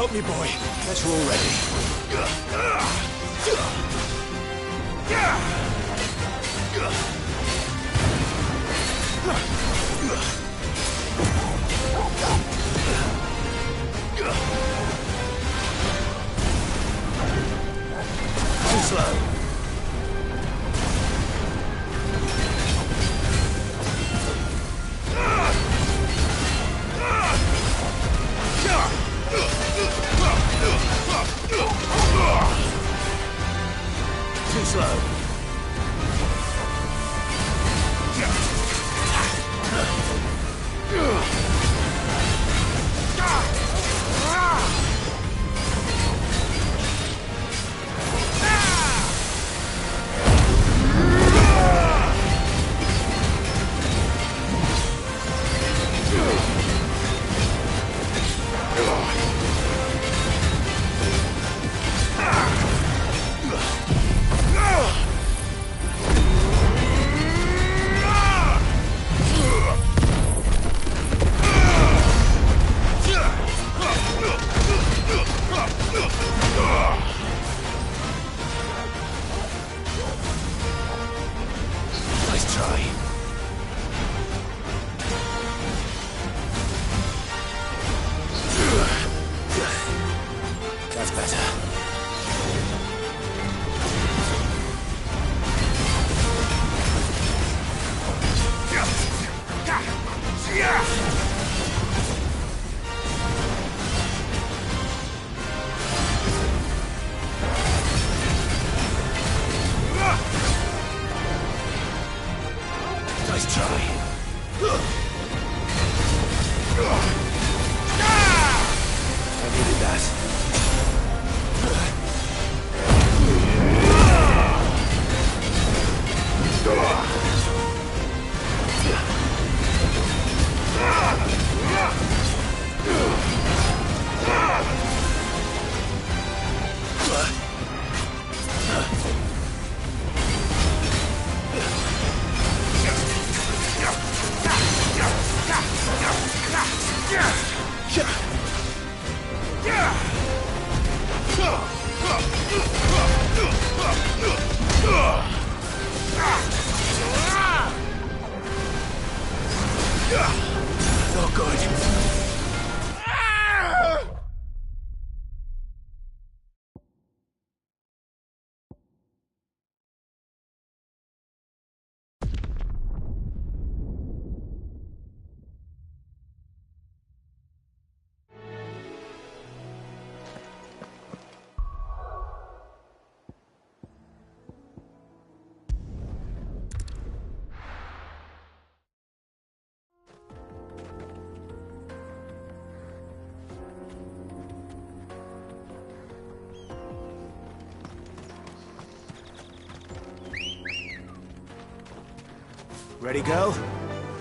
Help me, boy. That you're all ready. Too slow. Too slow. Nice try. That's better. Nice try. I needed that. Not good. Ready, girl?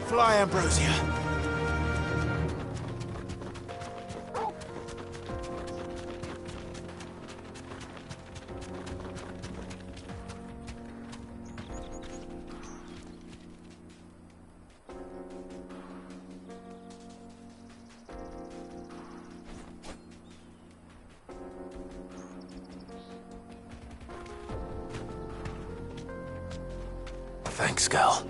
Fly, Ambrosia. Thanks, girl.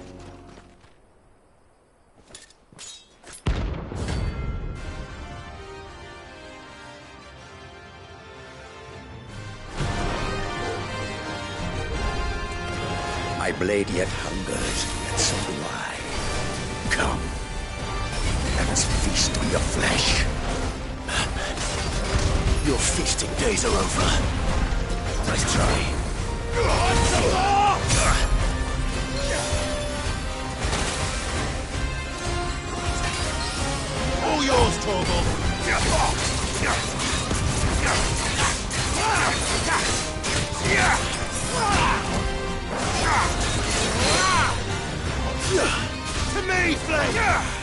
My blade yet hungers, and so do I. Come, let us feast on your flesh. Your feasting days are over. Nice try. All yours, Torgal. To me, Flame!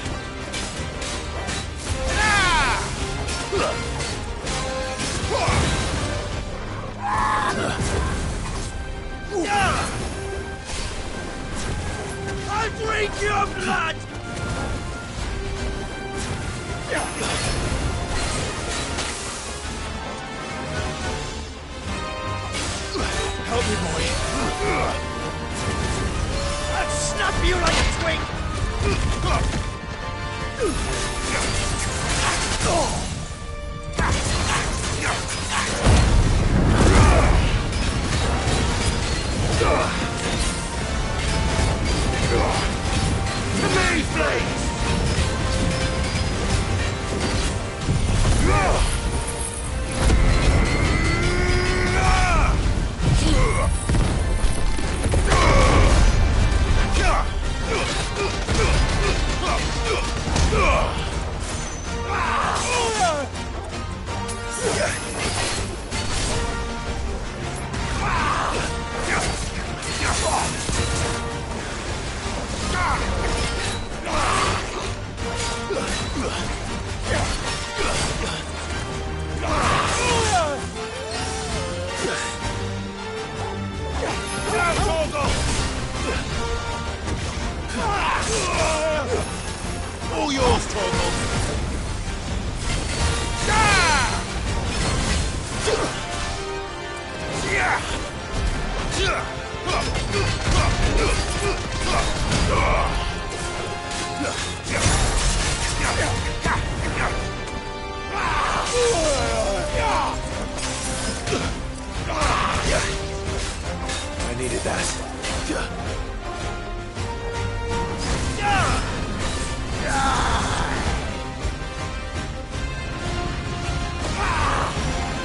I drink your blood! needed that.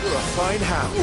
A fine hound.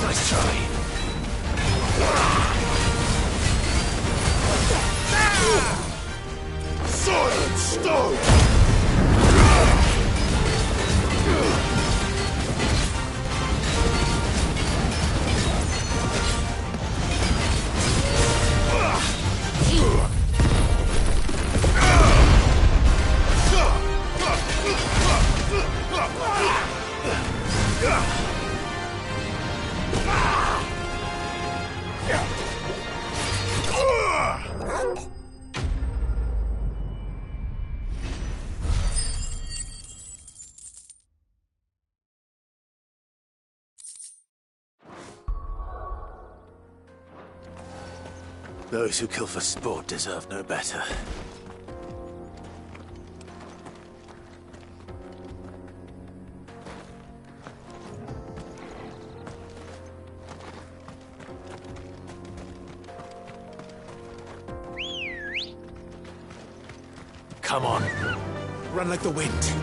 Nice try. Silent stone! Those who kill for sport deserve no better. Come on. Run like the wind.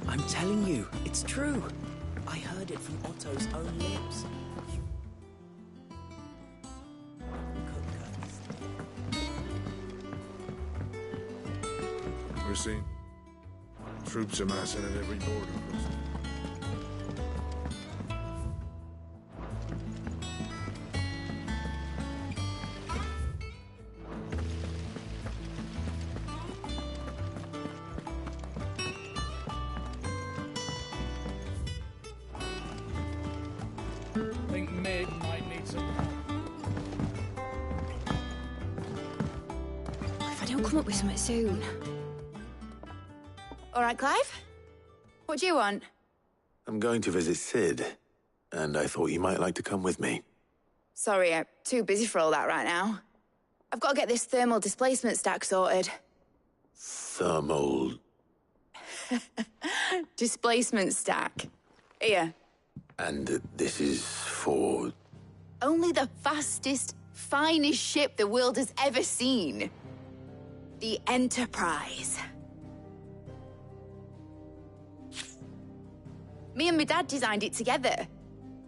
I'm telling you, it's true. I heard it from Otto's own lips. ever seen. Troops amassing at every border crossing. Think Mid might need some help. If I don't come up with something soon. All right, Clive? What do you want? I'm going to visit Sid, and I thought you might like to come with me. Sorry, I'm too busy for all that right now. I've got to get this thermal displacement stack sorted. Thermal... Displacement stack. Here. And this is for... Only the fastest, finest ship the world has ever seen. The Enterprise. Me and my dad designed it together.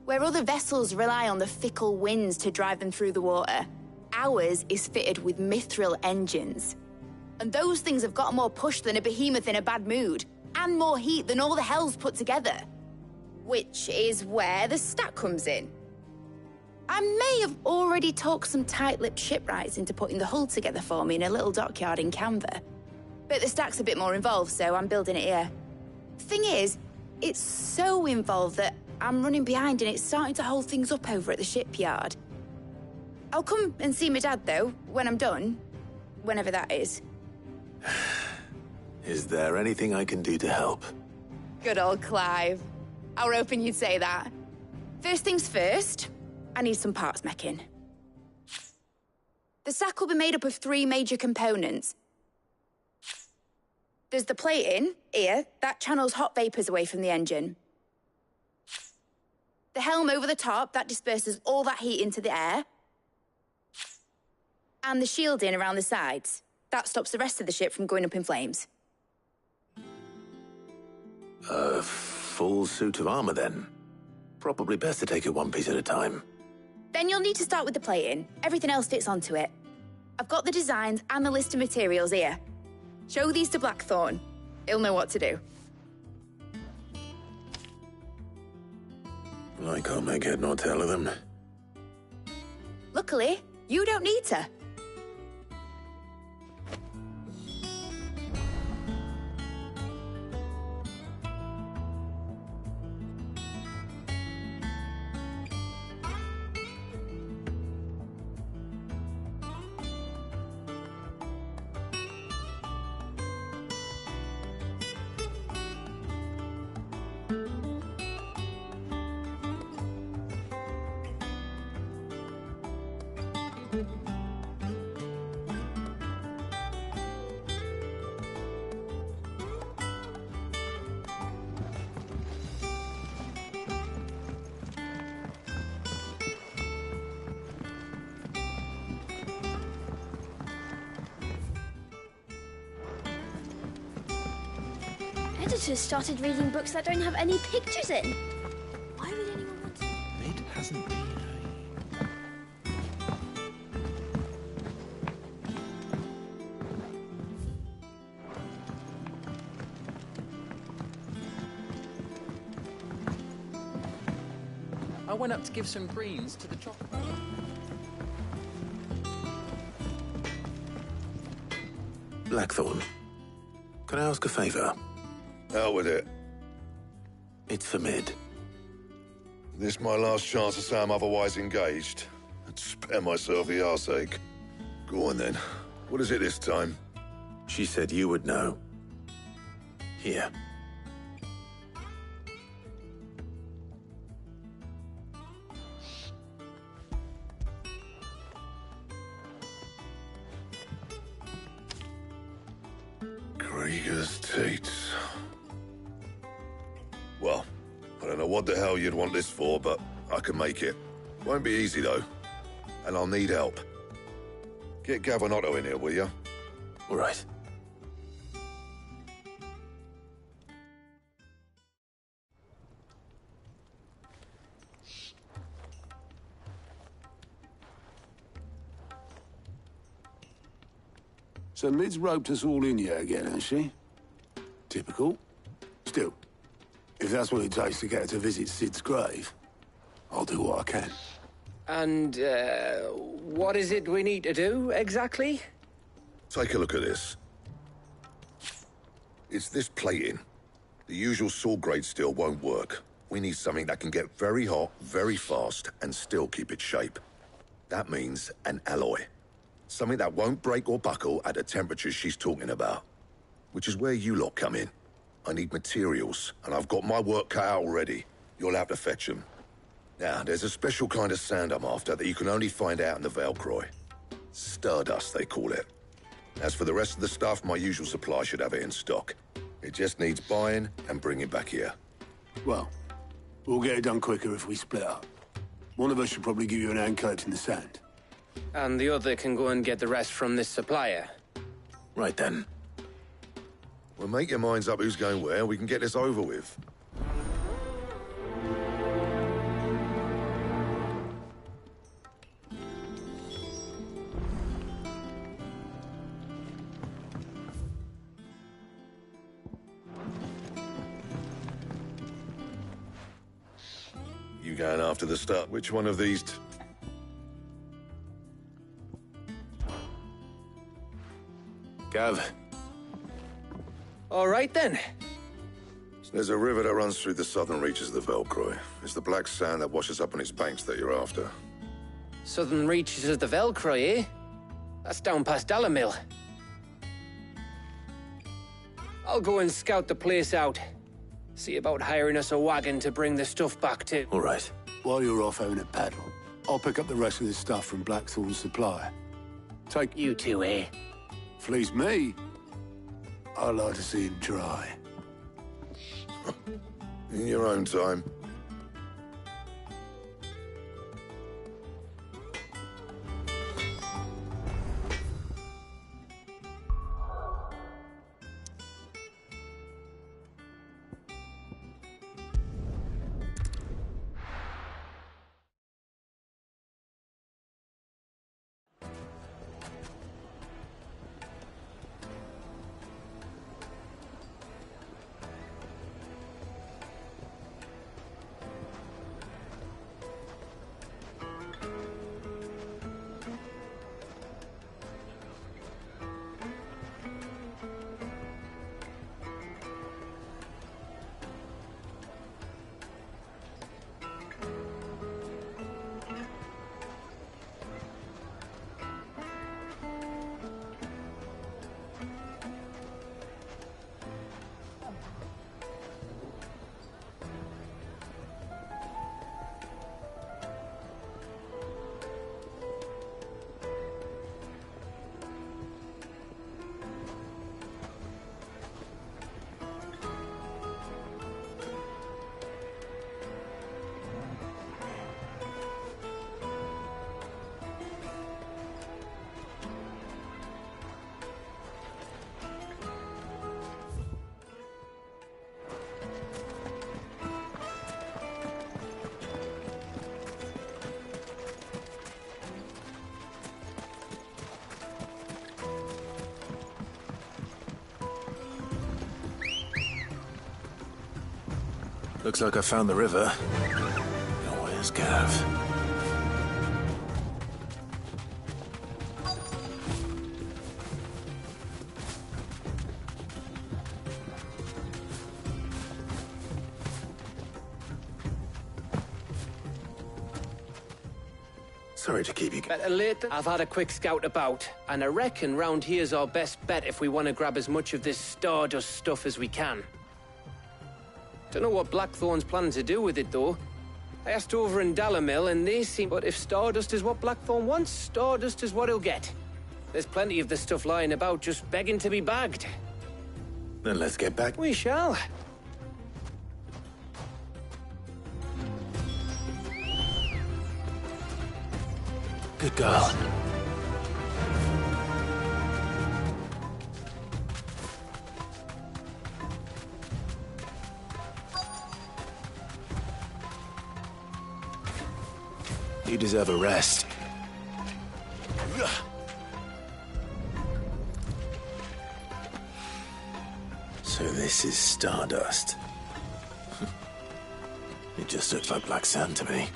Where other vessels rely on the fickle winds to drive them through the water, ours is fitted with mithril engines. And those things have got more push than a behemoth in a bad mood, and more heat than all the hells put together. Which is where the stack comes in. I may have already talked some tight-lipped shipwrights into putting the hull together for me in a little dockyard in Canva. But the stack's a bit more involved, so I'm building it here. Thing is, it's so involved that I'm running behind and it's starting to hold things up over at the shipyard. I'll come and see my dad, though, when I'm done. Whenever that is. Is there anything I can do to help? Good old Clive. I were hoping you'd say that. First things first, I need some parts making. The stack will be made up of 3 major components. There's the plating, here, that channels hot vapors away from the engine. The helm over the top, that disperses all that heat into the air. And the shielding around the sides, that stops the rest of the ship from going up in flames. A full suit of armor, then? Probably best to take it one piece at a time. Then you'll need to start with the plating. Everything else fits onto it. I've got the designs and the list of materials here. Show these to Blackthorn. He'll know what to do. I can't make head nor tail of them. Luckily, you don't need to. Editors started reading books that don't have any pictures in. Why would anyone want to? Mid hasn't been I went up to give some greens to the chocolate. Blackthorn, can I ask a favor? Out with it. It's for Mid. This my last chance to say I'm otherwise engaged. I'd spare myself the arseache. Go on then. What is it this time? She said you would know. Here. Krieger's Tates. Well, I don't know what the hell you'd want this for, but I can make it. Won't be easy, though. And I'll need help. Get Gavin-Otto in here, will you? All right. So Mid's roped us all in here again, has she? Typical. Still, if that's what it takes to get her to visit Sid's grave, I'll do what I can. And, what is it we need to do, exactly? Take a look at this. It's this plating. The usual sword-grade steel won't work. We need something that can get very hot, very fast, and still keep its shape. That means an alloy. Something that won't break or buckle at the temperatures she's talking about. Which is where you lot come in. I need materials, and I've got my work cut out already. You'll have to fetch them. Now, there's a special kind of sand I'm after that you can only find out in the Velcroy. Stardust, they call it. As for the rest of the stuff, my usual supply should have it in stock. It just needs buying and bringing back here. Well, we'll get it done quicker if we split up. One of us should probably give you an hand collecting the sand. And the other can go and get the rest from this supplier. Right then. Well, make your minds up who's going where, and we can get this over with. You going after the start? Which one of these? Gav. All right, then. There's a river that runs through the southern reaches of the Velcroy. It's the black sand that washes up on its banks that you're after. Southern reaches of the Velcroy, eh? That's down past Dalamil. I'll go and scout the place out. See about hiring us a wagon to bring the stuff back to. All right. While you're off having a paddle, I'll pick up the rest of this stuff from Blackthorn's supplier. Take... You two, eh? Fleece me. I like to see him try. In your own time. Looks like I found the river. Now where's Gav? Sorry to keep you... Better late than... I've had a quick scout about, and I reckon round here's our best bet if we want to grab as much of this Stardust stuff as we can. Don't know what Blackthorn's planning to do with it, though. I asked over in Dalamil, and they seem... But if Stardust is what Blackthorn wants, Stardust is what he'll get. There's plenty of this stuff lying about, just begging to be bagged. Then let's get back. We shall. Good girl. You deserve a rest. So this is Stardust. It just looks like black sand to me.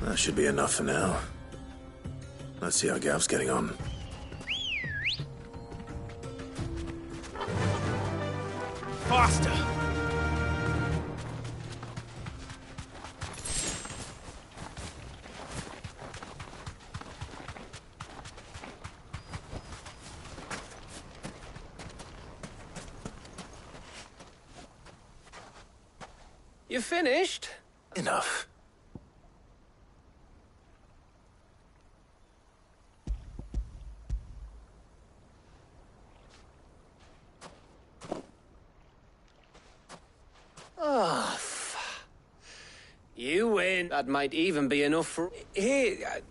That should be enough for now. Let's see how Gav's getting on. Faster! You finished? Enough. Oh, you win. That might even be enough for... Here...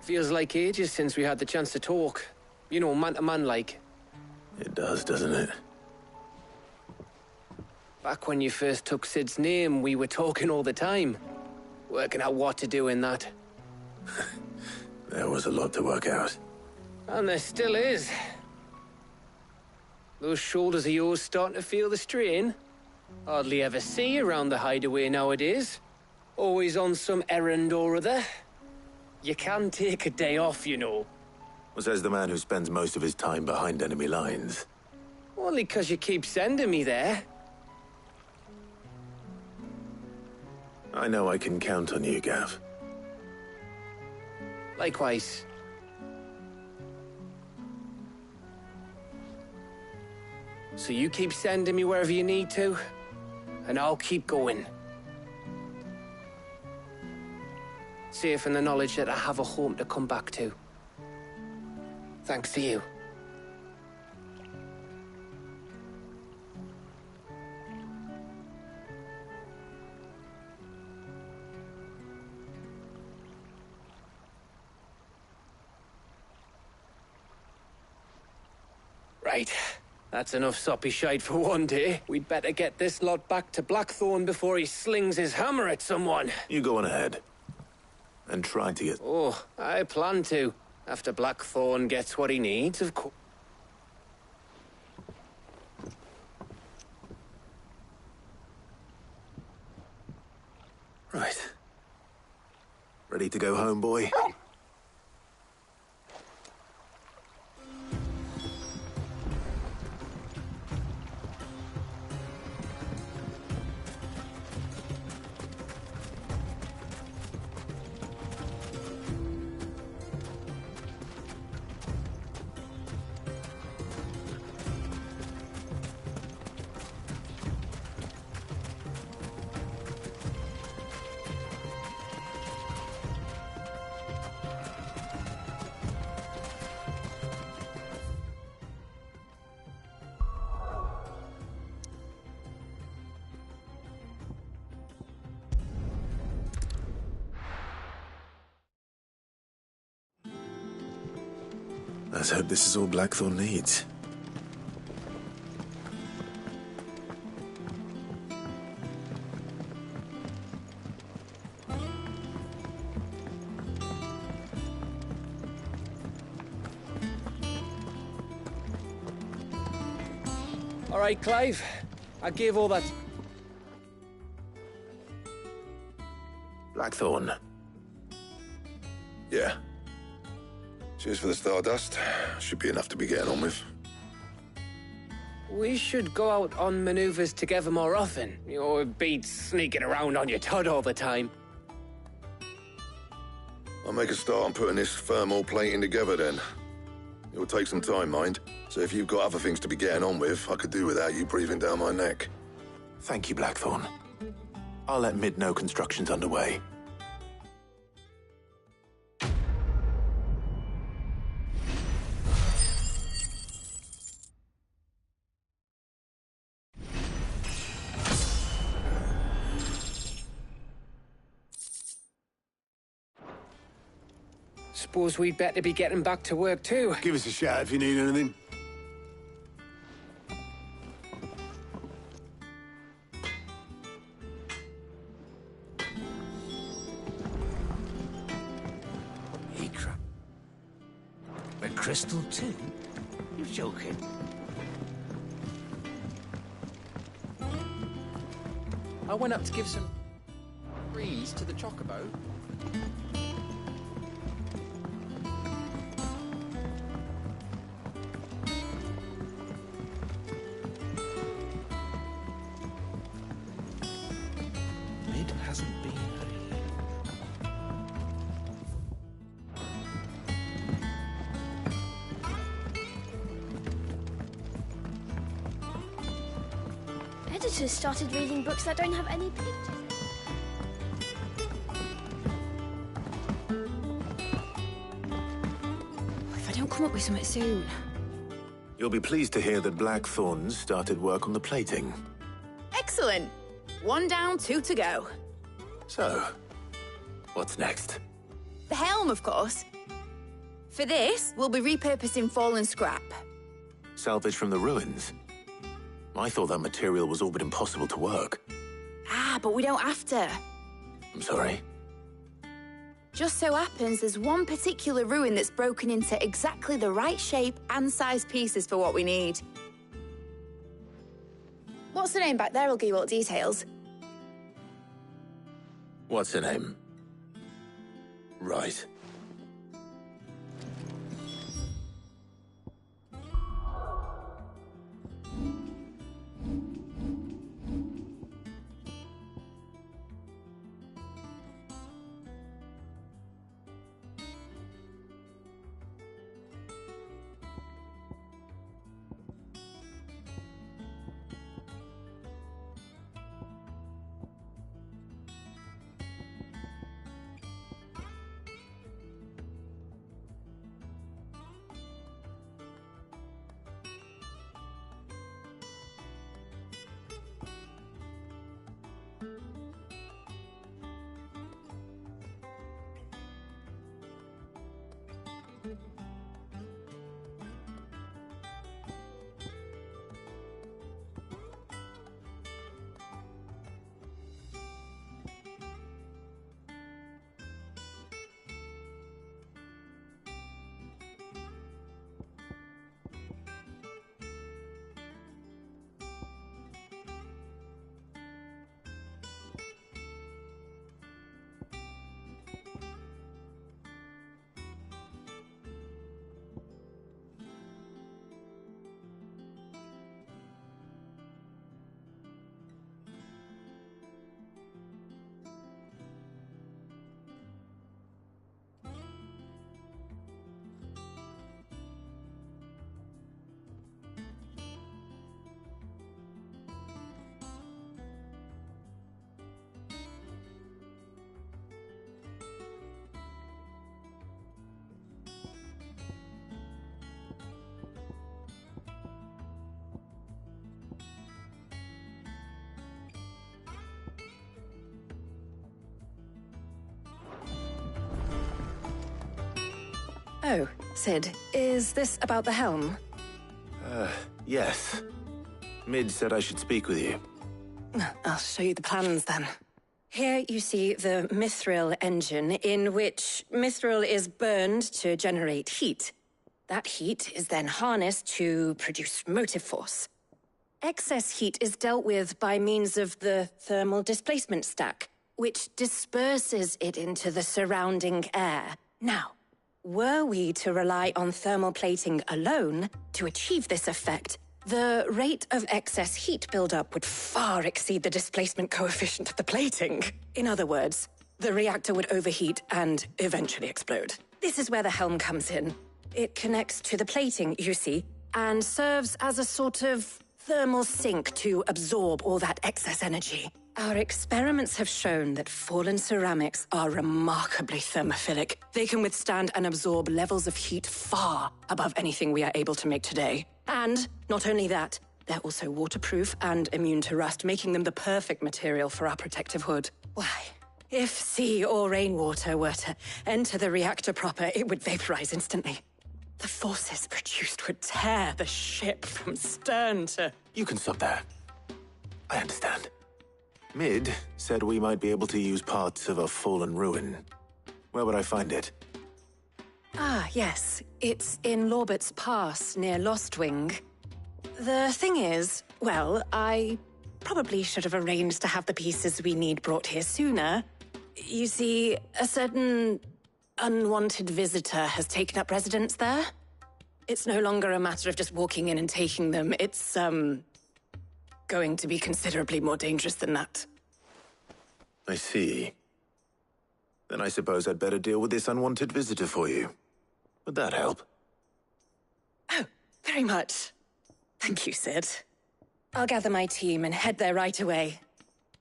Feels like ages since we had the chance to talk. You know, man to man like. It does, doesn't it? Back when you first took Sid's name, we were talking all the time. Working out what to do in that. There was a lot to work out. And there still is. Those shoulders of yours starting to feel the strain. Hardly ever see you around the hideaway nowadays. Always on some errand or other. You can take a day off, you know. Well, says the man who spends most of his time behind enemy lines. Only 'cause you keep sending me there. I know I can count on you, Gav. Likewise. So you keep sending me wherever you need to, and I'll keep going. Safe in the knowledge that I have a home to come back to. Thanks to you. Right. That's enough soppy shite for one day. We'd better get this lot back to Blackthorn before he slings his hammer at someone. You go on ahead. And try to get... Oh, I plan to. After Blackthorn gets what he needs, of course. Right. Ready to go home, boy? Let's hope this is all Blackthorn needs. All right, Clive. I gave all that... Blackthorn. Yeah. Cheers for the stardust. Should be enough to be getting on with. We should go out on maneuvers together more often. It beats sneaking around on your Todd all the time. I'll make a start on putting this thermal plating together then. It will take some time, mind. So if you've got other things to be getting on with, I could do without you breathing down my neck. Thank you, Blackthorn. I'll let Mid know construction's underway. Suppose we'd better be getting back to work too. Give us a shout if you need anything. Red crystal too? You're joking. I went up to give some grease to the chocobo. Mid hasn't been Editors started reading books that don't have any pictures. If I don't come up with something soon. You'll be pleased to hear that Blackthorn's started work on the plating. Excellent. 1 down, 2 to go. So, what's next? The helm, of course. For this, we'll be repurposing fallen scrap. Salvage from the ruins? I thought that material was all but impossible to work. Ah, but we don't have to. I'm sorry. Just so happens there's one particular ruin that's broken into exactly the right shape and size pieces for what we need. What's the name back there? I'll give you all the details. What's her name? Right. Oh, Sid, is this about the helm? Yes. Mid said I should speak with you. I'll show you the plans then. Here you see the mithril engine, in which mithril is burned to generate heat. That heat is then harnessed to produce motive force. Excess heat is dealt with by means of the thermal displacement stack, which disperses it into the surrounding air. Now, were we to rely on thermal plating alone to achieve this effect, the rate of excess heat buildup would far exceed the displacement coefficient of the plating. In other words, the reactor would overheat and eventually explode. This is where the helm comes in. It connects to the plating, you see, and serves as a sort of thermal sink to absorb all that excess energy. Our experiments have shown that fallen ceramics are remarkably thermophilic. They can withstand and absorb levels of heat far above anything we are able to make today. And not only that, they're also waterproof and immune to rust, making them the perfect material for our protective hood. Why, if sea or rainwater were to enter the reactor proper, it would vaporize instantly. The forces produced would tear the ship from stern to... You can stop there. I understand. Mid said we might be able to use parts of a fallen ruin. Where would I find it? Ah, yes. It's in Lorbert's Pass, near Lostwing. The thing is, well, I probably should have arranged to have the pieces we need brought here sooner. You see, a certain unwanted visitor has taken up residence there. It's no longer a matter of just walking in and taking them. It's, going to be considerably more dangerous than that. I see. Then I suppose I'd better deal with this unwanted visitor for you. Would that help? Oh, very much. Thank you, Sid. I'll gather my team and head there right away.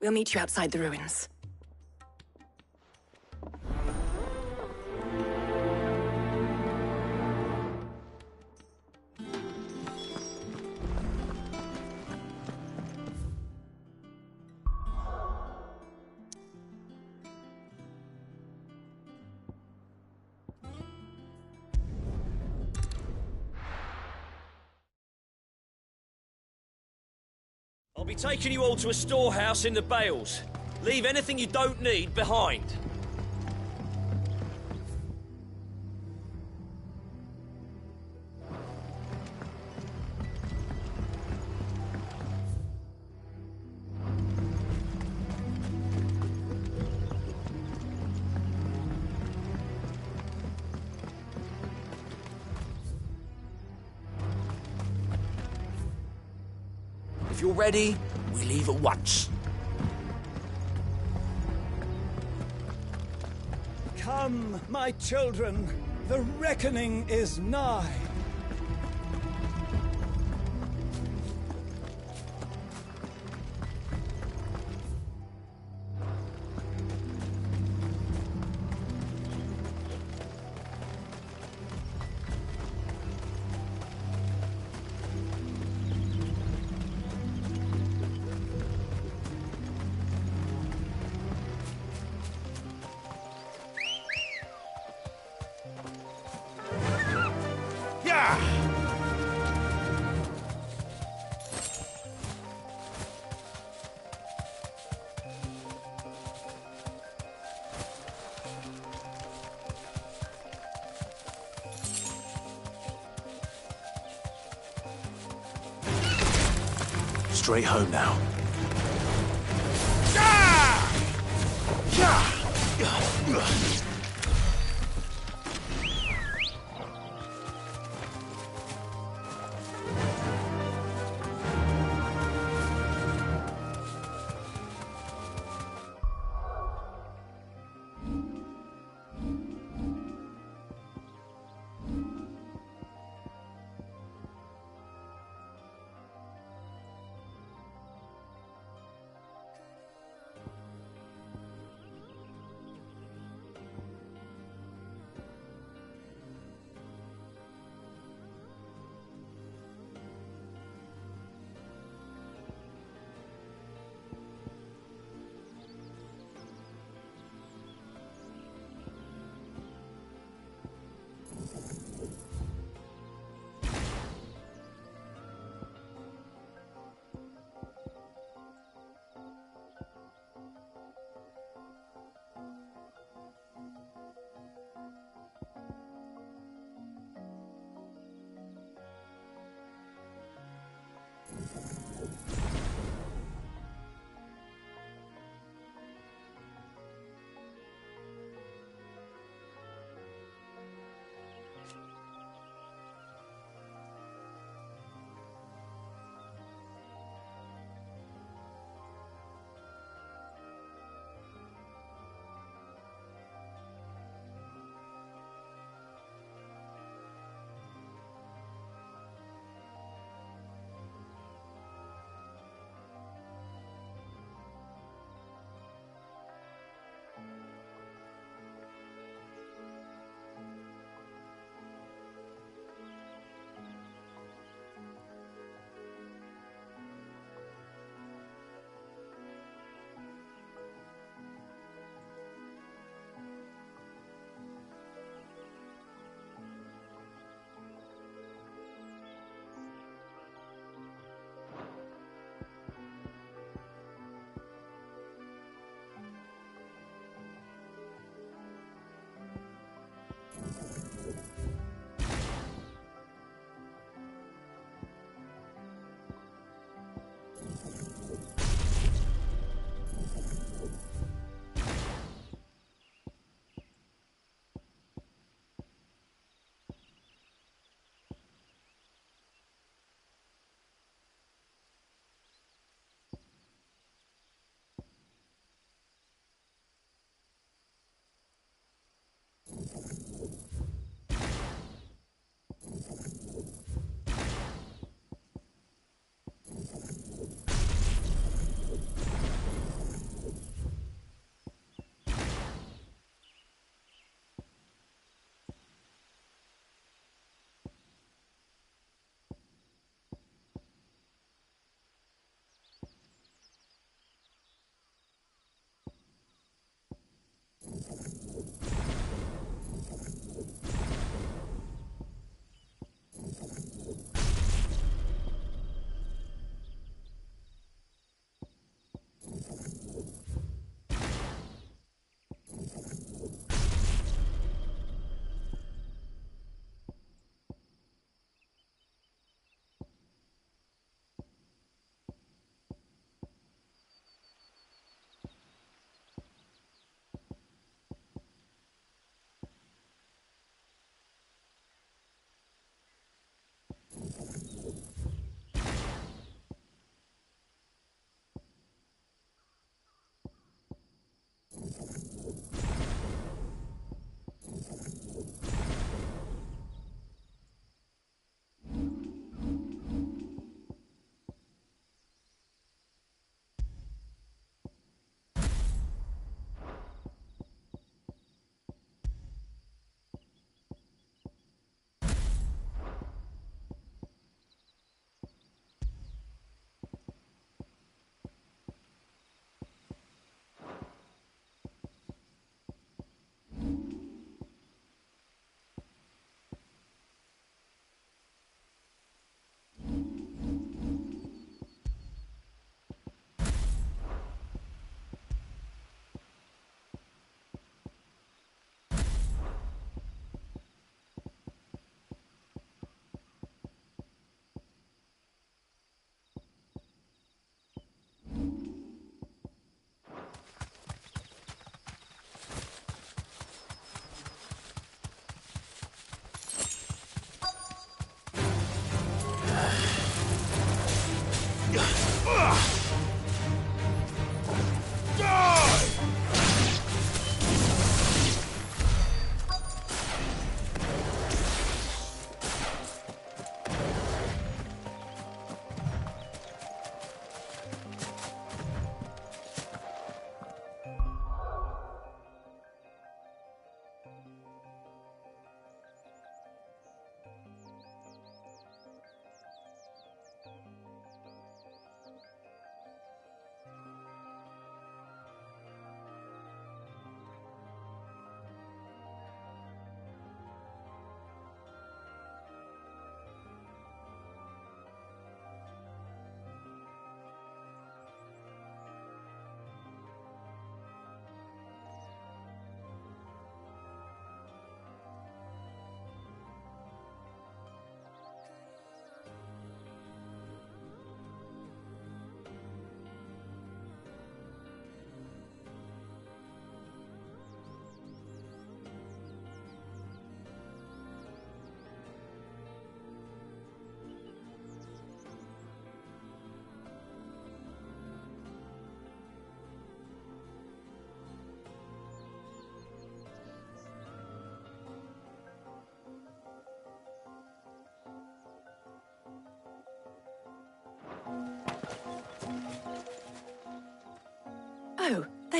We'll meet you outside the ruins. I'll be taking you all to a storehouse in the Bales. Leave anything you don't need behind. If you're ready, we leave at once. Come, my children, the reckoning is nigh. Straight home now.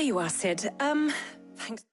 There you are, Sid. Thanks.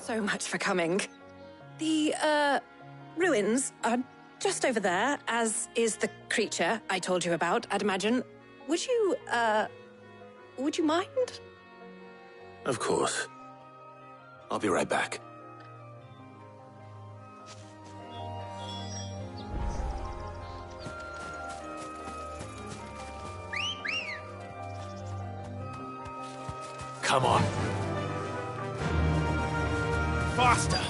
so much for coming. The, ruins are just over there, as is the creature I told you about, I'd imagine. Would you mind? Of course. I'll be right back. Come on. Faster!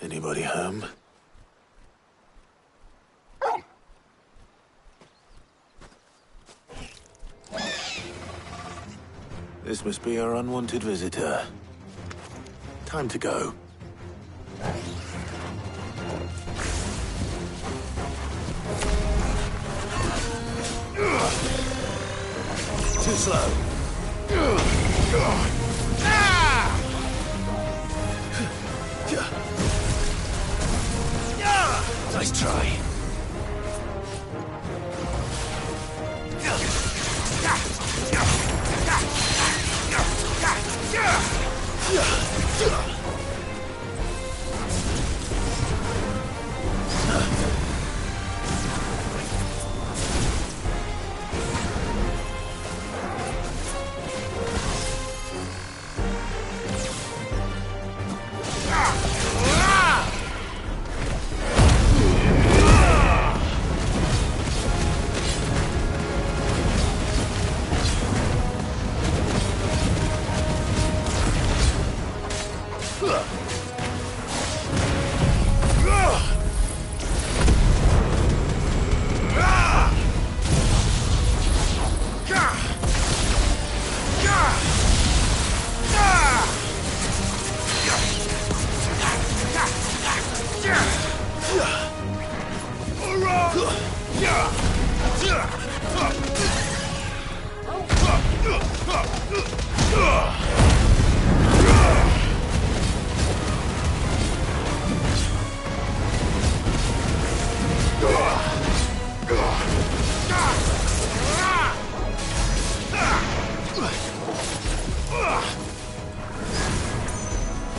Anybody home? This must be our unwanted visitor. Time to go. Too slow. Nice try.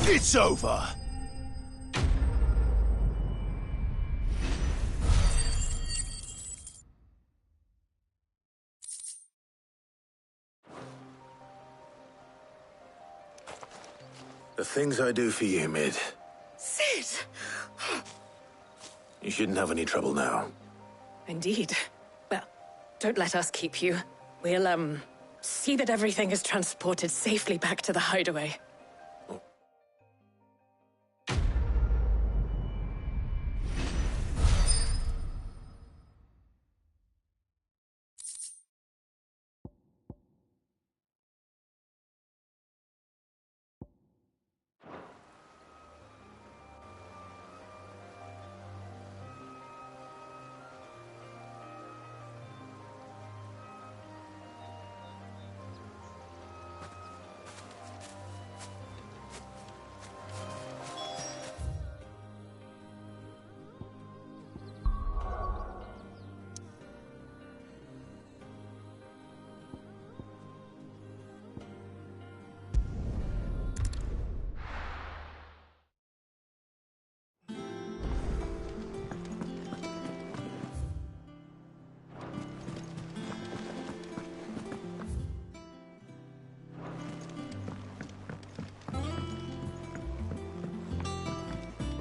It's over. The things I do for you, Mid. Sid! You shouldn't have any trouble now. Indeed. Well, don't let us keep you. We'll, see that everything is transported safely back to the hideaway.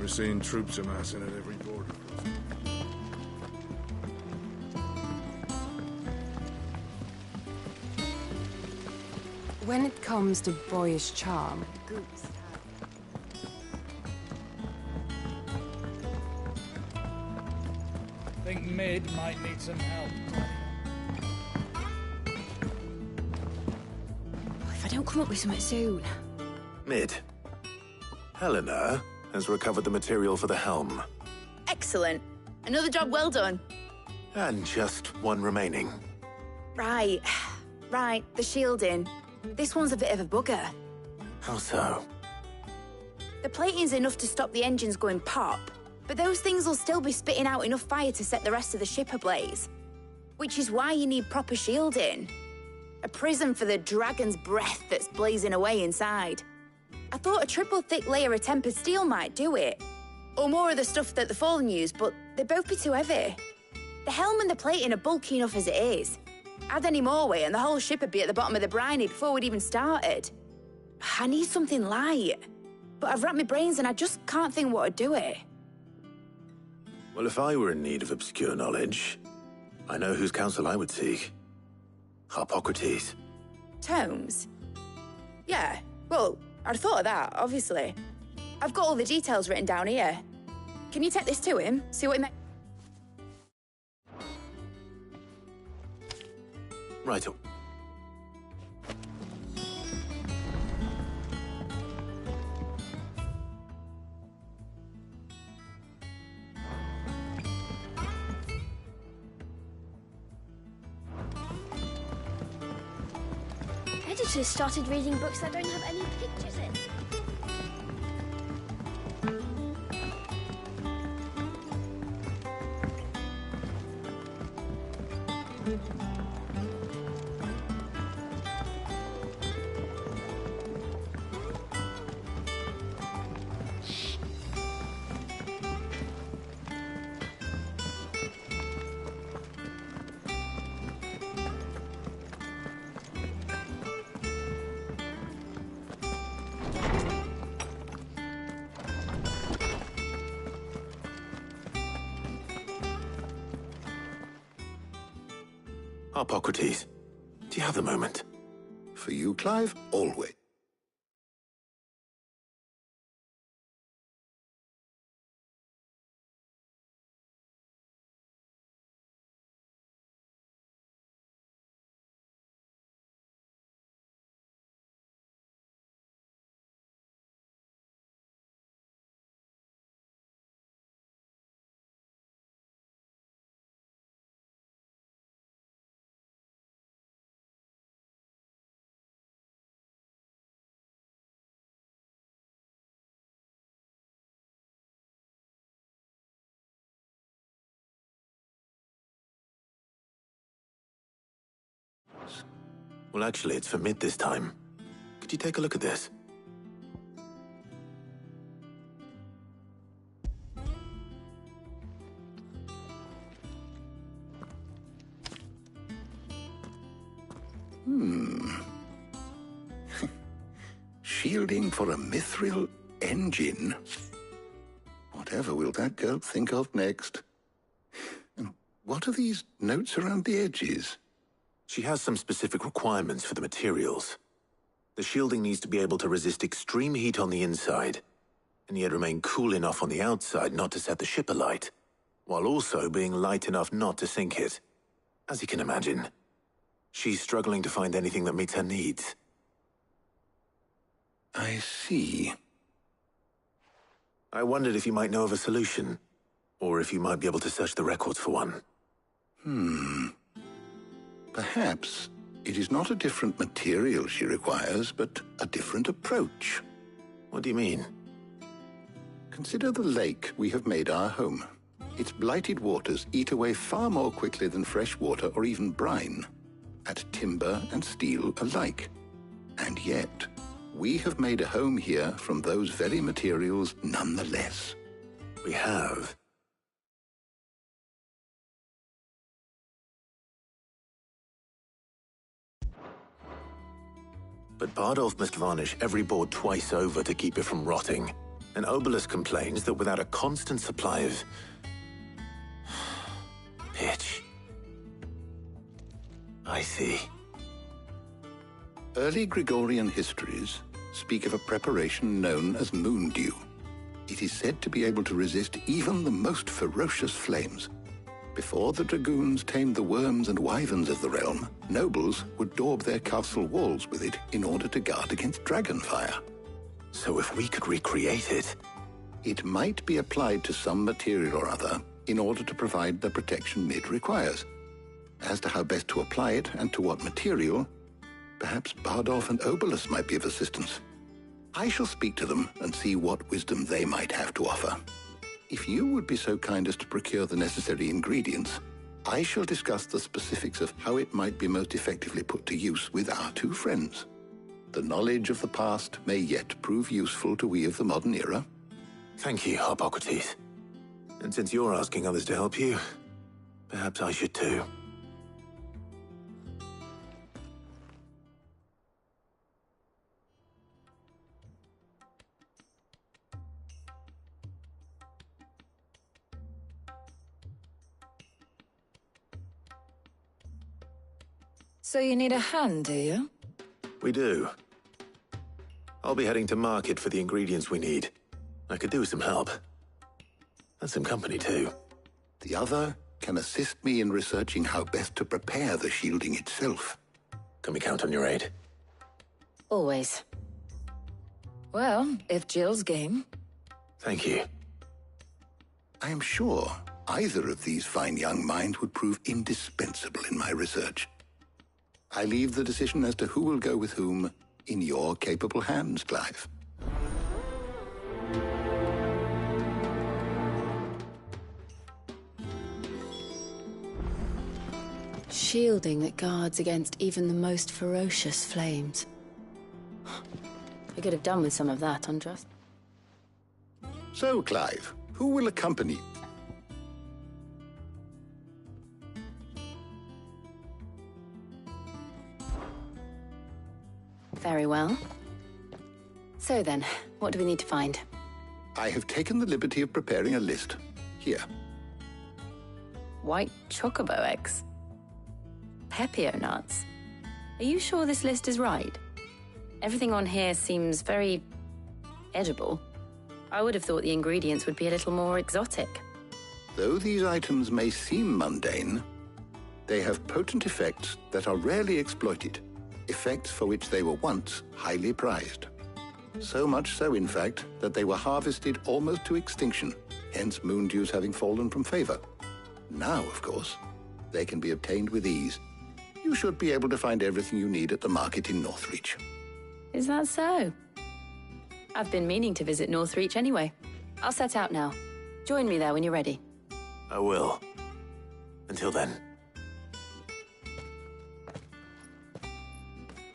We're seeing troops amassing at every border. When it comes to boyish charm, Think Mid might need some help. If I don't come up with something soon. Mid. Helena has recovered the material for the helm. Excellent. Another job well done. And just one remaining. Right. Right, the shielding. This one's a bit of a bugger. How so? The plating's enough to stop the engines going pop, but those things will still be spitting out enough fire to set the rest of the ship ablaze. Which is why you need proper shielding. A prison for the dragon's breath that's blazing away inside. I thought a triple thick layer of tempered steel might do it. Or more of the stuff that the Fallen use, but they'd both be too heavy. The helm and the plating are bulky enough as it is. Add any more weight and the whole ship would be at the bottom of the briny before we'd even started. I need something light. But I've racked my brains and I just can't think what would do it. Well, if I were in need of obscure knowledge, I know whose counsel I would seek. Harpocrates. Tomes? Yeah, well, I'd thought of that, obviously. I've got all the details written down here. Can you take this to him? See what he meant? Righto. Editors started reading books that don't have any pictures in. Harpocrates, do you have the moment? For you, Clive, always. Well, actually, it's for Mid this time. Could you take a look at this? Shielding for a mithril engine? Whatever will that girl think of next? And what are these notes around the edges? She has some specific requirements for the materials. The shielding needs to be able to resist extreme heat on the inside, and yet remain cool enough on the outside not to set the ship alight, while also being light enough not to sink it. As you can imagine, she's struggling to find anything that meets her needs. I see. I wondered if you might know of a solution, or if you might be able to search the records for one. Perhaps it is not a different material she requires, but a different approach. What do you mean? Consider the lake we have made our home. Its blighted waters eat away far more quickly than fresh water or even brine, at timber and steel alike. And yet, we have made a home here from those very materials nonetheless. We have. But Bardolph must varnish every board twice over to keep it from rotting. And Obelus complains that without a constant supply of pitch. I see. Early Gregorian histories speak of a preparation known as moon dew. It is said to be able to resist even the most ferocious flames. Before the dragoons tamed the worms and wyverns of the realm, nobles would daub their castle walls with it in order to guard against dragon fire. So if we could recreate it... It might be applied to some material or other in order to provide the protection Mid requires. As to how best to apply it and to what material, perhaps Bardolph and Obelus might be of assistance. I shall speak to them and see what wisdom they might have to offer. If you would be so kind as to procure the necessary ingredients, I shall discuss the specifics of how it might be most effectively put to use with our two friends. The knowledge of the past may yet prove useful to we of the modern era. Thank you, Hippocrates. And since you're asking others to help you, perhaps I should too. So you need a hand, do you? We do. I'll be heading to market for the ingredients we need. I could do with some help. And some company, too. The other can assist me in researching how best to prepare the shielding itself. Can we count on your aid? Always. Well, if Jill's game. Thank you. I am sure either of these fine young minds would prove indispensable in my research. I leave the decision as to who will go with whom in your capable hands, Clive. Shielding that guards against even the most ferocious flames. I could have done with some of that, Andros. So, Clive, who will accompany? Very well. So then, what do we need to find? I have taken the liberty of preparing a list. Here. White chocobo eggs. Pepio nuts. Are you sure this list is right? Everything on here seems very edible. I would have thought the ingredients would be a little more exotic. Though these items may seem mundane, they have potent effects that are rarely exploited, effects for which they were once highly prized. So much so, in fact, that they were harvested almost to extinction, hence moondews having fallen from favor. Now, of course, they can be obtained with ease. You should be able to find everything you need at the market in Northreach. Is that so? I've been meaning to visit Northreach anyway. I'll set out now. Join me there when you're ready. I will. Until then.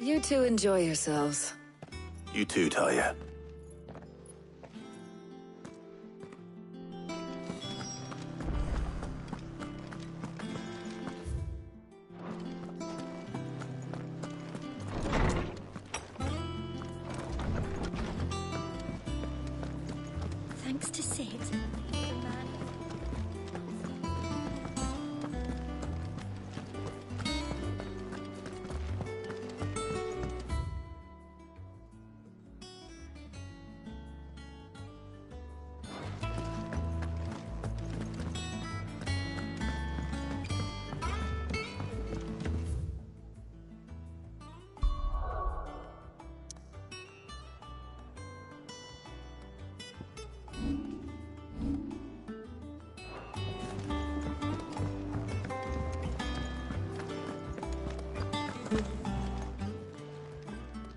You two enjoy yourselves. You too, Talia. Thanks to Sid.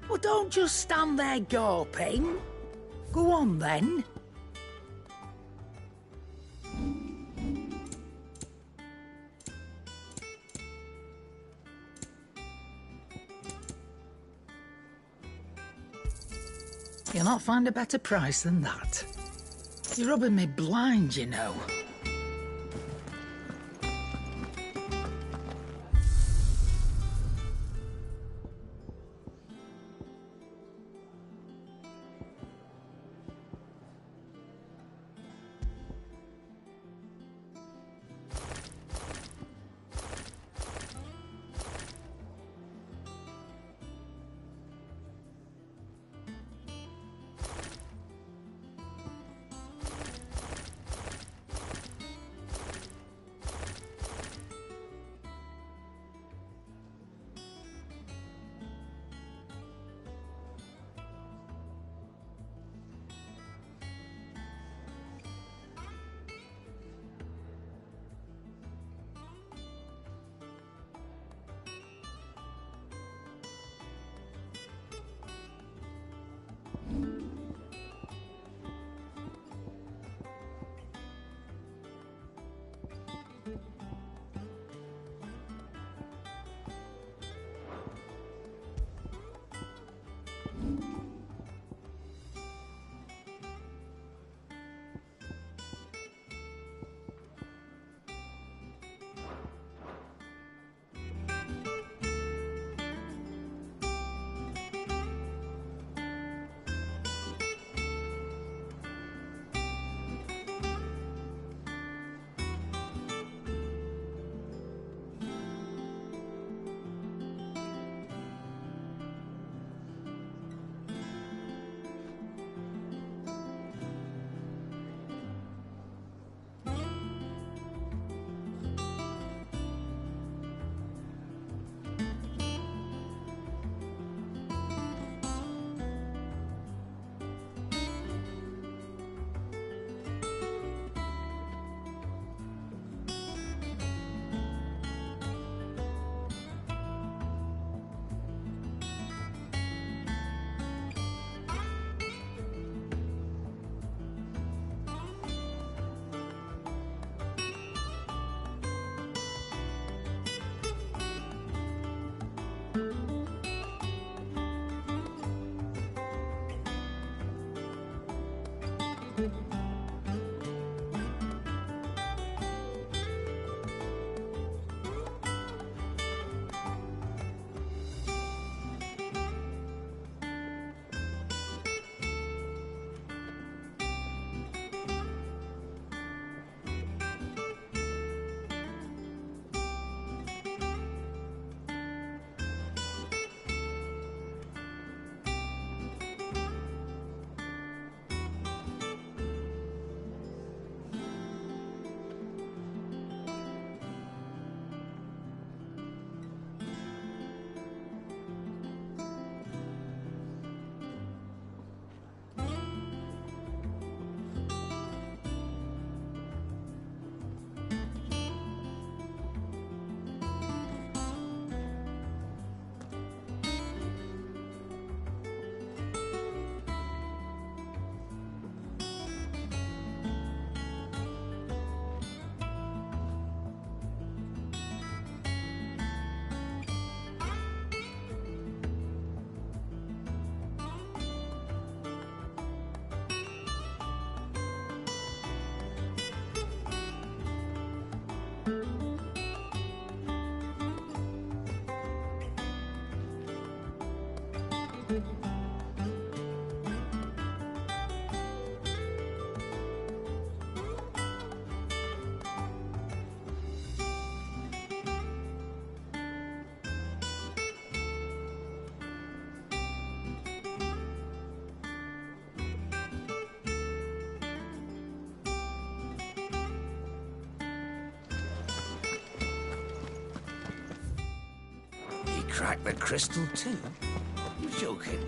Well, don't just stand there gawping. Go on, then. You'll not find a better price than that. You're rubbing me blind, you know. crack the crystal too? You joking?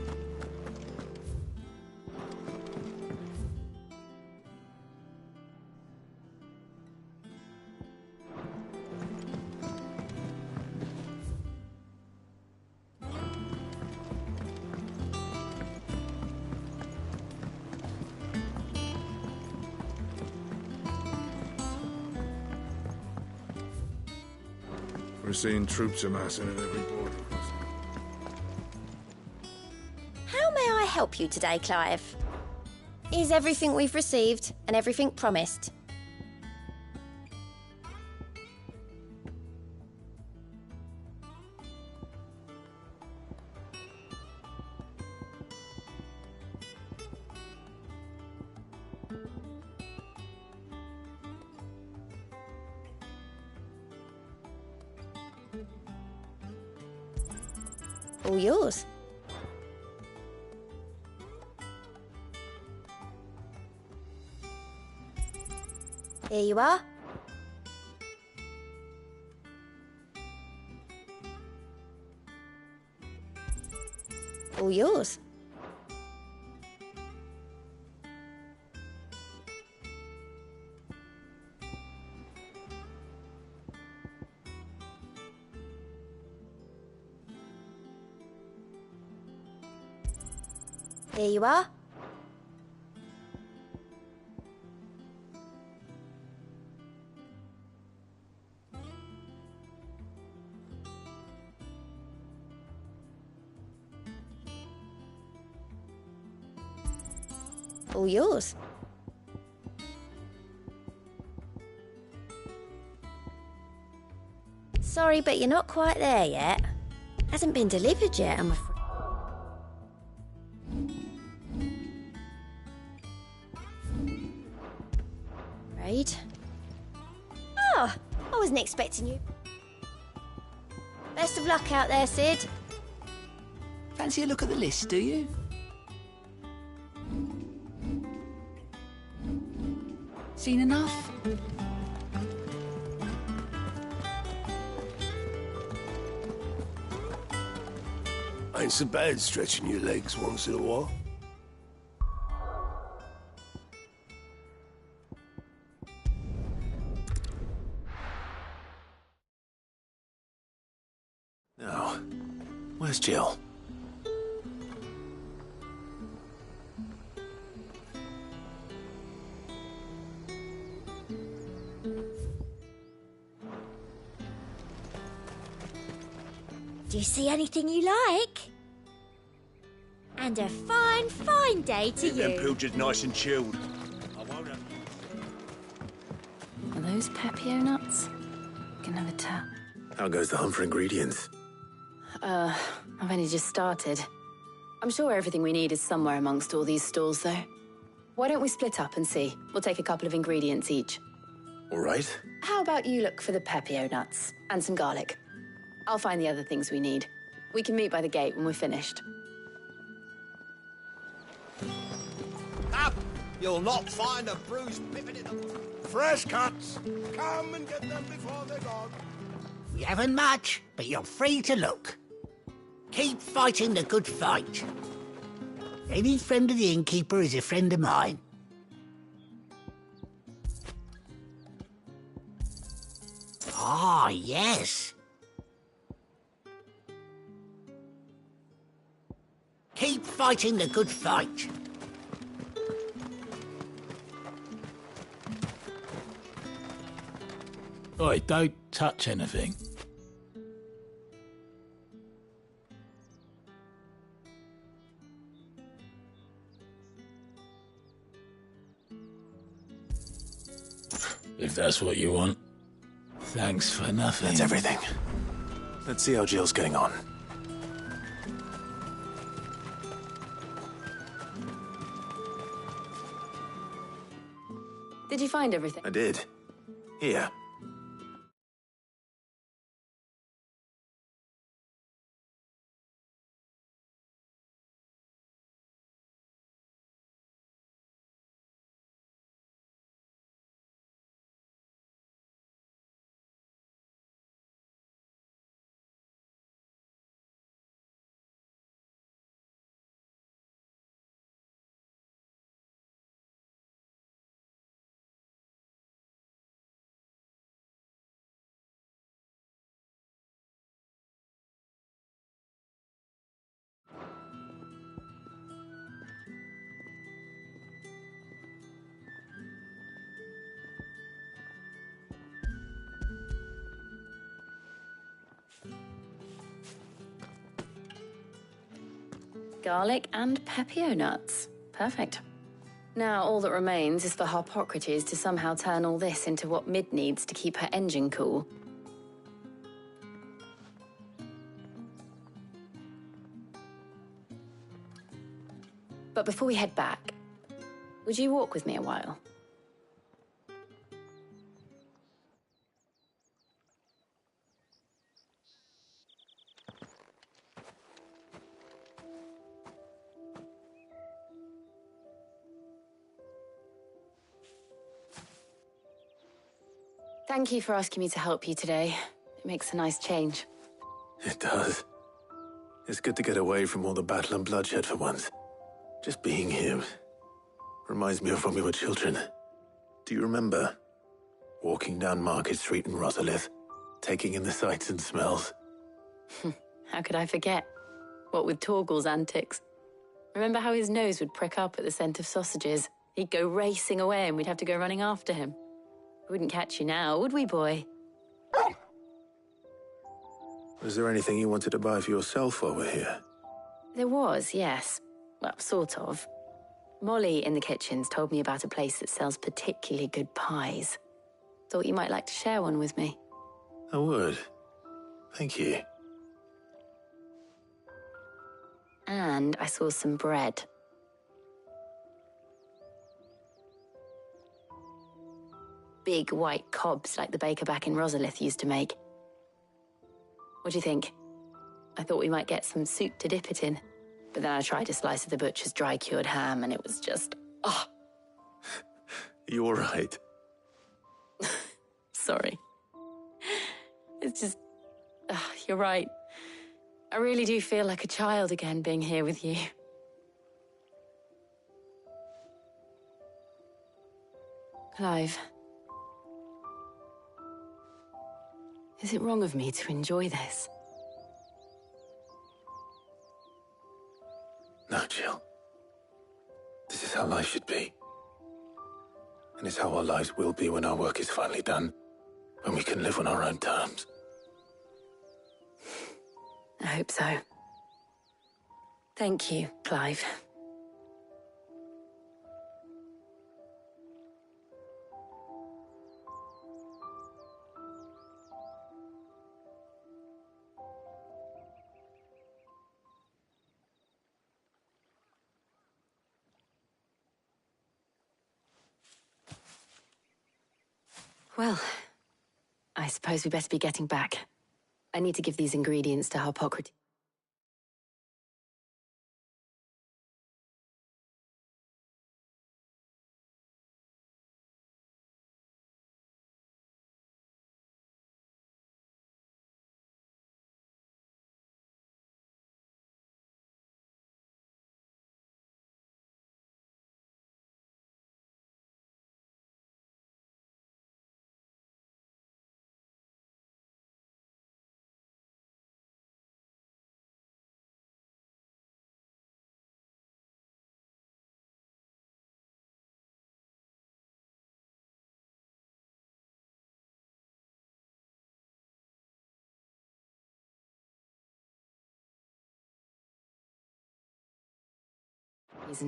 We're seeing troops amassing at every border crossing. How may I help you today, Clive? Is everything we've received and everything promised? All yours. Here you are. All yours. Here you are. All yours. Sorry, but you're not quite there yet. Hasn't been delivered yet, I'm afraid. Oh, I wasn't expecting you. Best of luck out there, Sid. Fancy a look at the list, do you? Seen enough? Ain't so bad stretching your legs once in a while. Now, where's Jill? Do you see anything you like? And a fine, fine day to Keep them you. pilchards nice and chilled. I won't have... Are those Pepio nuts? Can have a tap. How goes the hunt for ingredients? I've only just started. I'm sure everything we need is somewhere amongst all these stalls, though. Why don't we split up and see? We'll take a couple of ingredients each. All right. How about you look for the Pepio nuts and some garlic? I'll find the other things we need. We can meet by the gate when we're finished. Up! You'll not find a bruised pippin in the... Fresh cuts! Come and get them before they're gone. We haven't much, but you're free to look. Keep fighting the good fight. Any friend of the innkeeper is a friend of mine. Ah, yes. Keep fighting the good fight. Oi, don't touch anything. If that's what you want. Thanks for nothing. That's everything. Let's see how Jill's getting on. Did you find everything? I did. Here. Garlic and pepio nuts. Perfect. Now all that remains is for Harpocrates to somehow turn all this into what Mid needs to keep her engine cool. But before we head back, would you walk with me a while? Thank you for asking me to help you today. It makes a nice change. It does. It's good to get away from all the battle and bloodshed for once. Just being here reminds me of when we were children. Do you remember? Walking down Market Street in Rosalith, taking in the sights and smells. How could I forget? What with Torgal's antics. Remember how his nose would prick up at the scent of sausages? He'd go racing away and we'd have to go running after him. We wouldn't catch you now, would we, boy? Was there anything you wanted to buy for yourself while we're here? There was, yes. Well, sort of. Molly in the kitchens told me about a place that sells particularly good pies. Thought you might like to share one with me. I would. Thank you. And I saw some bread. Big white cobs like the baker back in Rosalith used to make. What do you think? I thought we might get some soup to dip it in. But then I tried a slice of the butcher's dry-cured ham and it was just... oh! You all right? Sorry. It's just... you're right. I really do feel like a child again being here with you. Clive. Is it wrong of me to enjoy this? No, Jill. This is how life should be. And it's how our lives will be when our work is finally done. When we can live on our own terms. I hope so. Thank you, Clive. Well, I suppose we best be getting back. I need to give these ingredients to Harpocrates.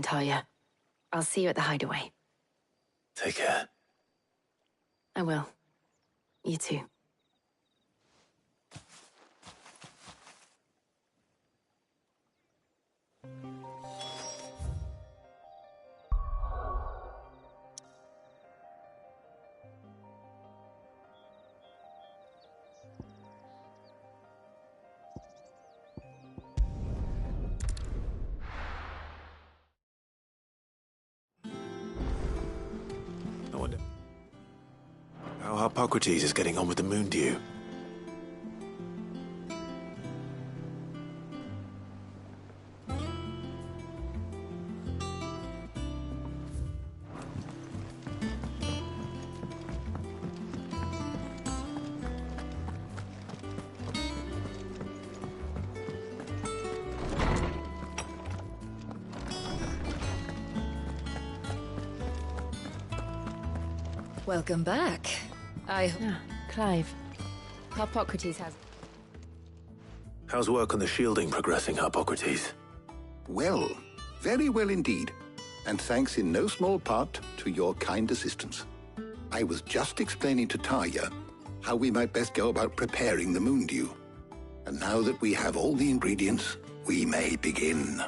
Talia. I'll see you at the hideaway. Take care. I will. You too. I wonder how Harpocrates is getting on with the moon dew. Welcome back. Clive. Harpocrates has... How's work on the shielding progressing, Harpocrates? Well, very well indeed. And thanks in no small part to your kind assistance. I was just explaining to Tarja how we might best go about preparing the moon dew. And now that we have all the ingredients, we may begin.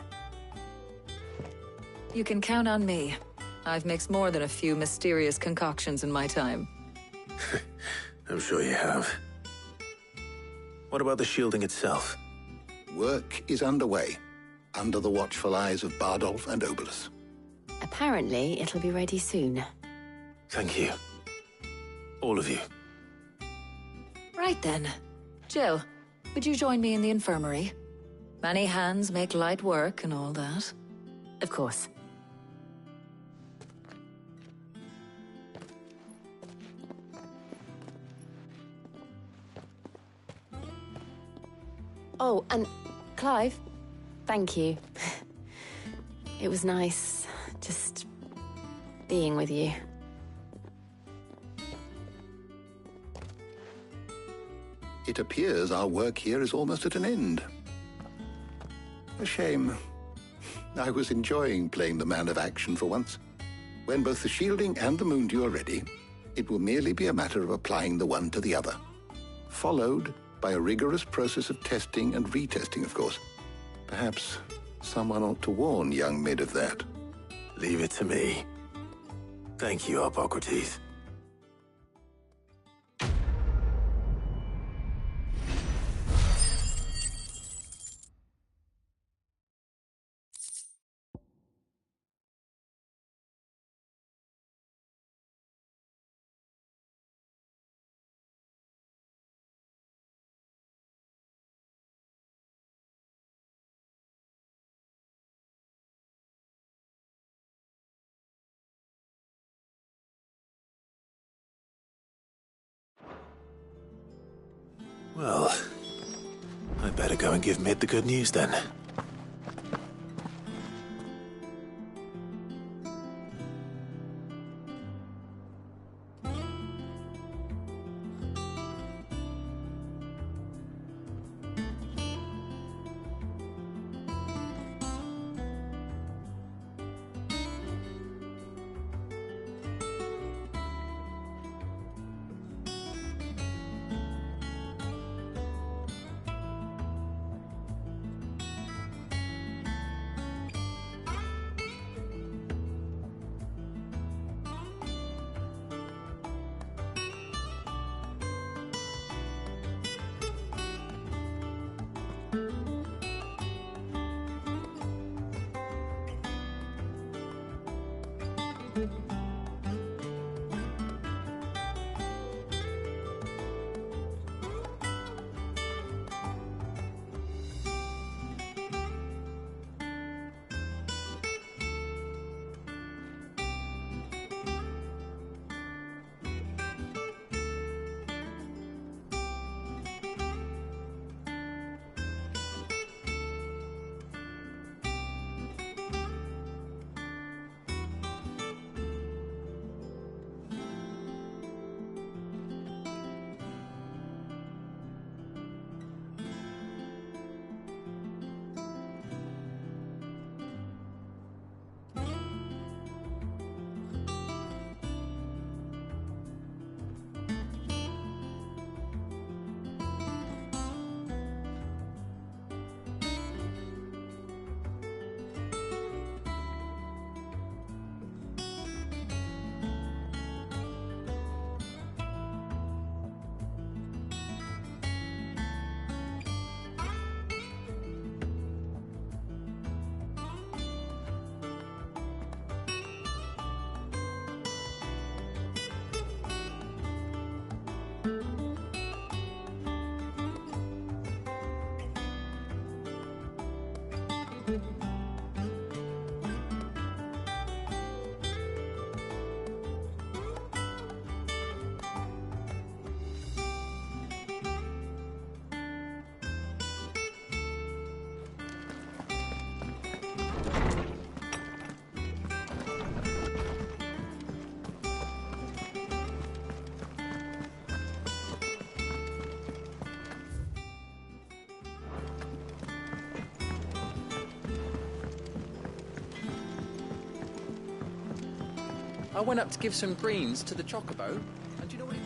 You can count on me. I've mixed more than a few mysterious concoctions in my time. I'm sure you have. What about the shielding itself? Work is underway, under the watchful eyes of Bardolph and Obolus. Apparently, it'll be ready soon. Thank you. All of you. Right then. Jill, would you join me in the infirmary? Many hands make light work and all that. Of course. Oh, and Clive, thank you. It was nice just being with you. It appears our work here is almost at an end. A shame. I was enjoying playing the man of action for once. When both the shielding and the moon dew are ready, it will merely be a matter of applying the one to the other. Followed by a rigorous process of testing and retesting, of course. Perhaps someone ought to warn young Mid of that. Leave it to me. Thank you, Hippocrates. Well, I'd better go and give Mid the good news then. I went up to give some greens to the chocobo, and you know what it...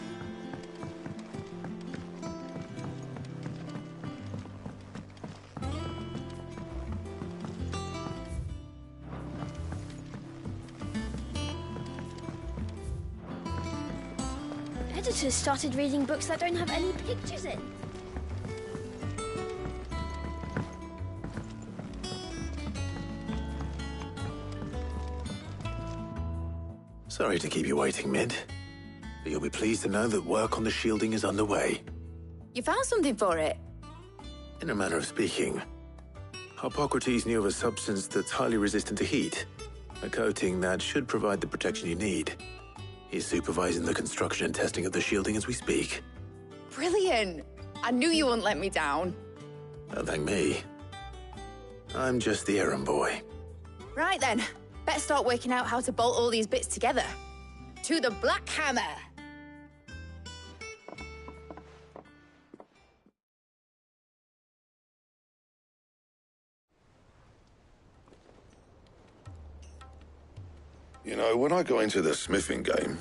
Editors started reading books that don't have any pictures in. Sorry to keep you waiting, Mid. But you'll be pleased to know that work on the shielding is underway. You found something for it? In a manner of speaking, Hippocrates knew of a substance that's highly resistant to heat. A coating that should provide the protection you need. He's supervising the construction and testing of the shielding as we speak. Brilliant! I knew you wouldn't let me down. Don't thank me. I'm just the errand boy. Right then, better start working out how to bolt all these bits together. To the Black Hammer! You know, when I got into the smithing game,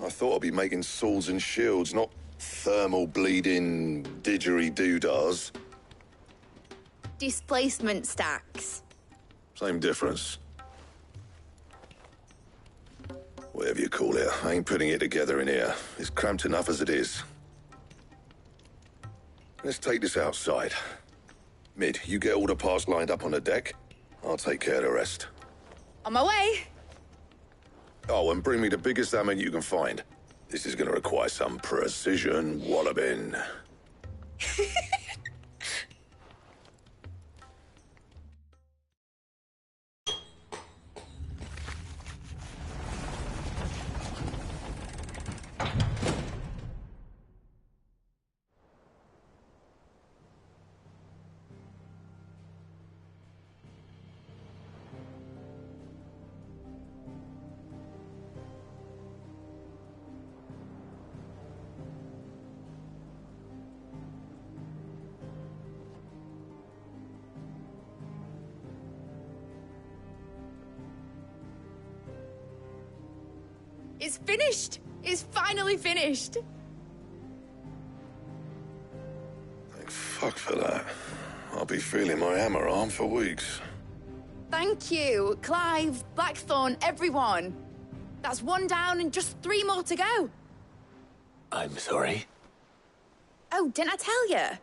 I thought I'd be making swords and shields, not thermal bleeding didgeridoo-dahs. Displacement stacks. Same difference. Whatever you call it, I ain't putting it together in here. It's cramped enough as it is. Let's take this outside. Mid, you get all the parts lined up on the deck. I'll take care of the rest. On my way! Oh, and bring me the biggest hammer you can find. This is gonna require some precision walloping. It's finished! It's finally finished! Thank fuck for that. I'll be feeling my hammer arm for weeks. Thank you, Clive, Blackthorn, everyone. That's one down and just 3 more to go. I'm sorry. Oh, didn't I tell you?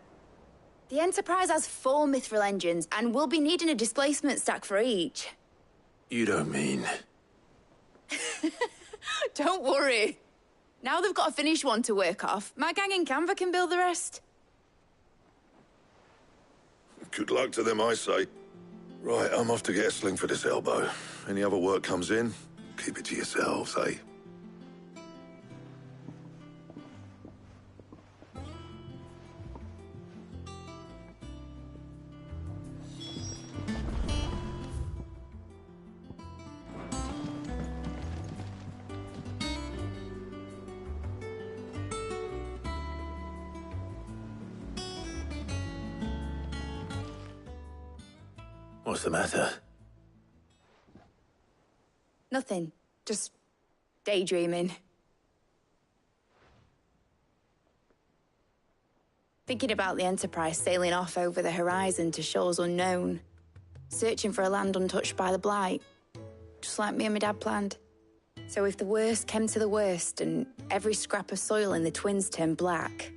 The Enterprise has 4 mithril engines and we'll be needing a displacement stack for each. You don't mean... Don't worry. Now they've got a finished one to work off, my gang in Canva can build the rest. Good luck to them, I say. Right, I'm off to get a sling for this elbow. Any other work comes in, keep it to yourselves, eh? What's the matter? Nothing. Just daydreaming. Thinking about the Enterprise sailing off over the horizon to shores unknown. Searching for a land untouched by the Blight. Just like me and my dad planned. So if the worst came to the worst and every scrap of soil in the Twins turned black,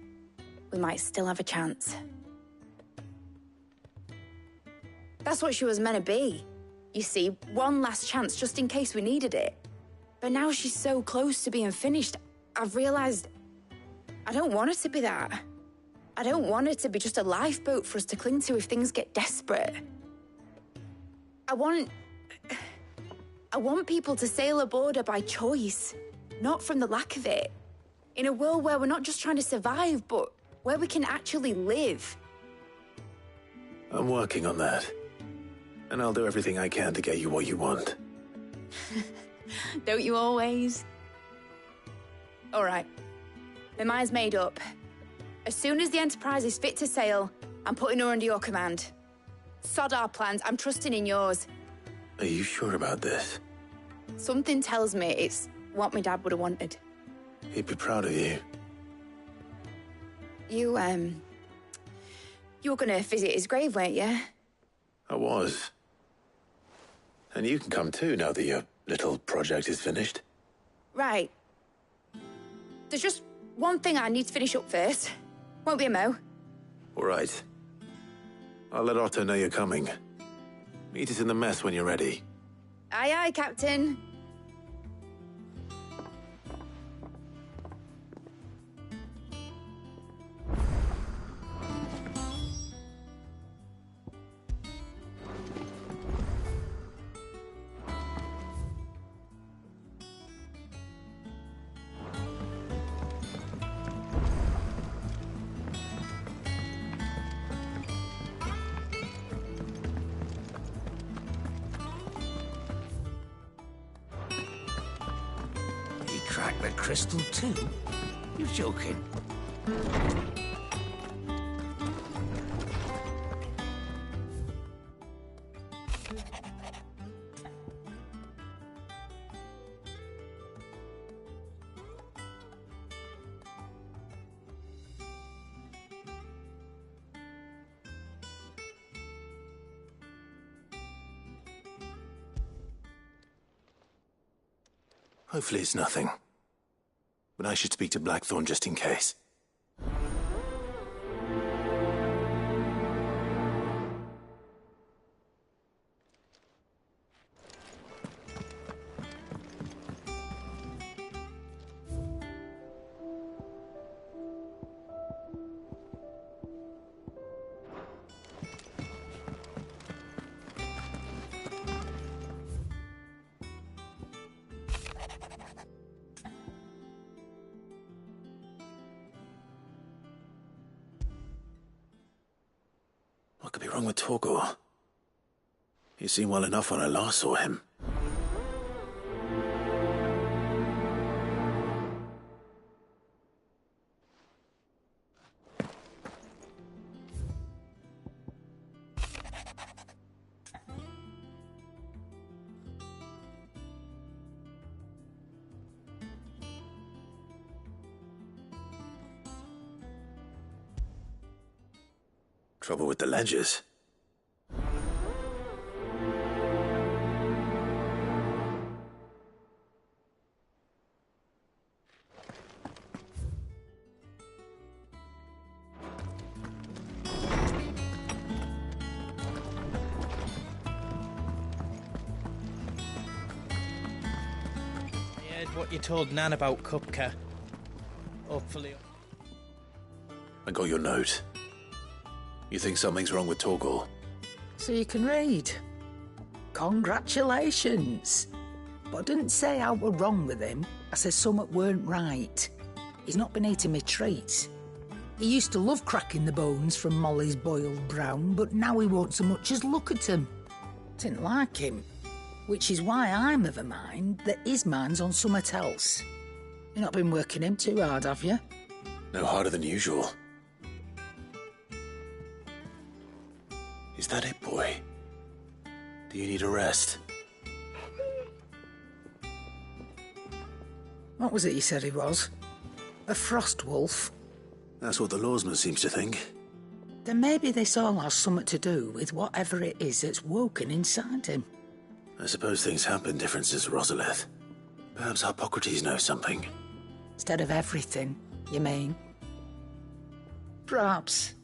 we might still have a chance. That's what she was meant to be. You see, one last chance just in case we needed it. But now she's so close to being finished, I've realized I don't want it to be that. I don't want it to be just a lifeboat for us to cling to if things get desperate. I want people to sail aboard her by choice, not from the lack of it. In a world where we're not just trying to survive, but where we can actually live. I'm working on that. And I'll do everything I can to get you what you want. Don't you always? All right. My mind's made up. As soon as the Enterprise is fit to sail, I'm putting her under your command. Sod our plans, I'm trusting in yours. Are you sure about this? Something tells me it's what my dad would have wanted. He'd be proud of you. You were gonna visit his grave, weren't you? I was. And you can come too, now that your little project is finished. Right. There's just one thing I need to finish up first. Won't be a mo. All right. I'll let Otto know you're coming. Meet us in the mess when you're ready. Aye, aye, Captain. Crack the crystal too? You're joking. Hopefully it's nothing. But I should speak to Blackthorn just in case. What could be wrong with Torgor? He seemed well enough when I last saw him. Trouble with the ledgers. I heard what you told Nan about Kupka. Hopefully. I got your note. You think something's wrong with Torgor? So you can read. Congratulations. But I didn't say how we're wrong with him. I said something weren't right. He's not been eating me treats. He used to love cracking the bones from Molly's boiled brown, but now he won't so much as look at them. Didn't like him. Which is why I'm of a mind that his mind's on something else. You've not been working him too hard, have you? No harder than usual. Is that it, boy? Do you need a rest? What was it you said he was? A frost wolf? That's what the lawsman seems to think. Then maybe this all has something to do with whatever it is that's woken inside him. I suppose things have been different since Rosalith. Perhaps Hippocrates knows something. Instead of everything, you mean? Perhaps.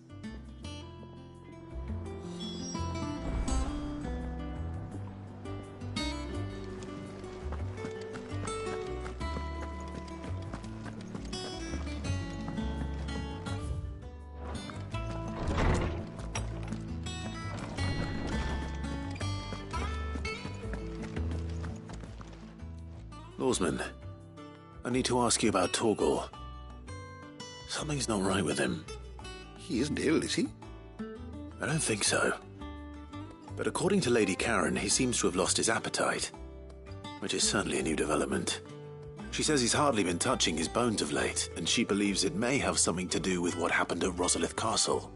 Lawsman, I need to ask you about Torgor. Something's not right with him. He isn't ill, is he? I don't think so. But according to Lady Karen, he seems to have lost his appetite, which is certainly a new development. She says he's hardly been touching his bones of late, and she believes it may have something to do with what happened at Rosalith Castle.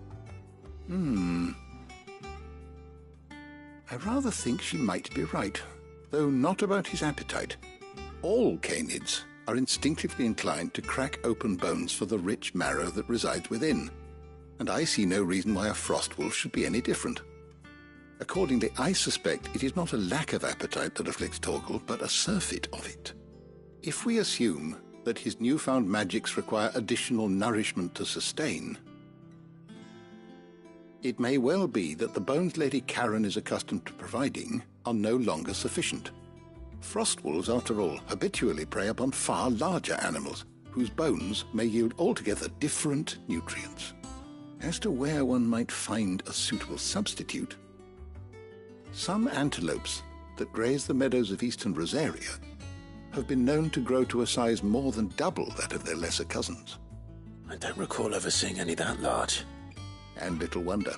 I rather think she might be right, though not about his appetite. All canids are instinctively inclined to crack open bones for the rich marrow that resides within, and I see no reason why a frost wolf should be any different. Accordingly, I suspect it is not a lack of appetite that afflicts Torgal, but a surfeit of it. If we assume that his newfound magics require additional nourishment to sustain, it may well be that the bones Lady Karen is accustomed to providing are no longer sufficient. Frost wolves, after all, habitually prey upon far larger animals, whose bones may yield altogether different nutrients. As to where one might find a suitable substitute, some antelopes that graze the meadows of eastern Rosaria have been known to grow to a size more than double that of their lesser cousins. I don't recall ever seeing any that large. And little wonder.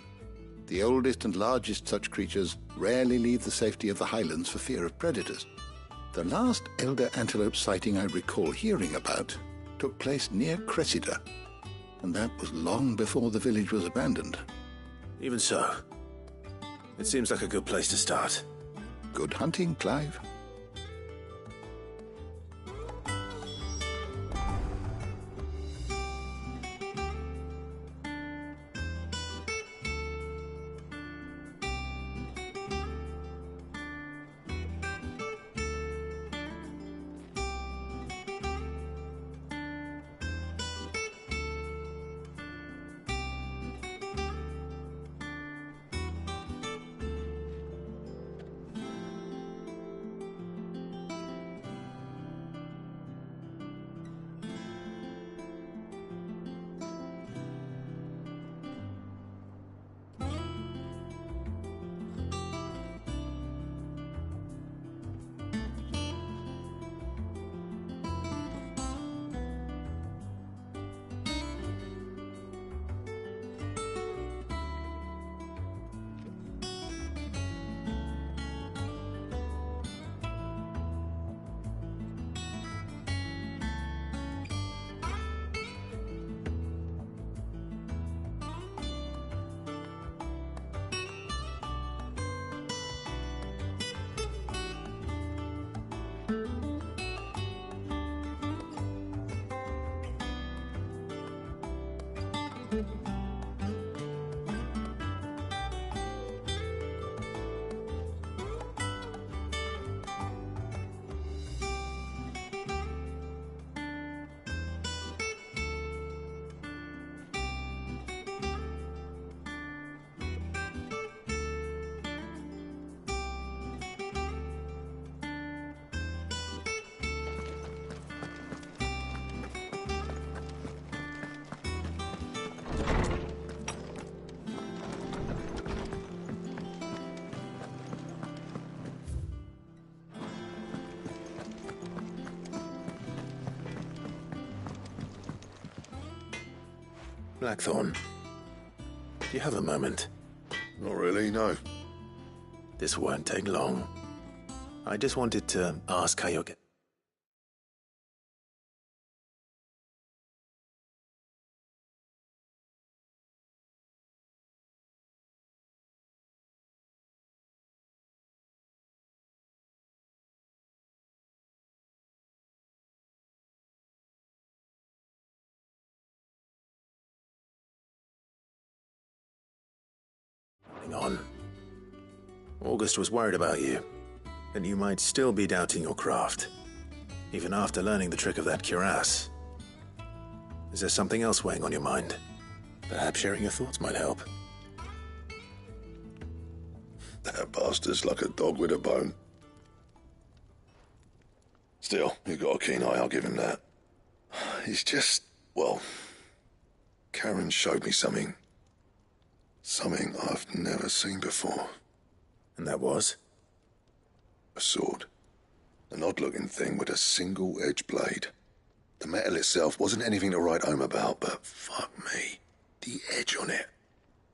The oldest and largest such creatures rarely leave the safety of the highlands for fear of predators. The last elder antelope sighting I recall hearing about took place near Cressida, and that was long before the village was abandoned. Even so, it seems like a good place to start. Good hunting, Clive. Blackthorn, do you have a moment? Not really, no. This won't take long. I just wanted to ask how you're getting on. August was worried about you, that you might still be doubting your craft, even after learning the trick of that cuirass. Is there something else weighing on your mind? Perhaps sharing your thoughts might help. That bastard's like a dog with a bone. Still, you've got a keen eye, I'll give him that. He's just, well, Karen showed me something. Something I've never seen before. And that was? A sword. An odd-looking thing with a single-edged blade. The metal itself wasn't anything to write home about, but fuck me, the edge on it.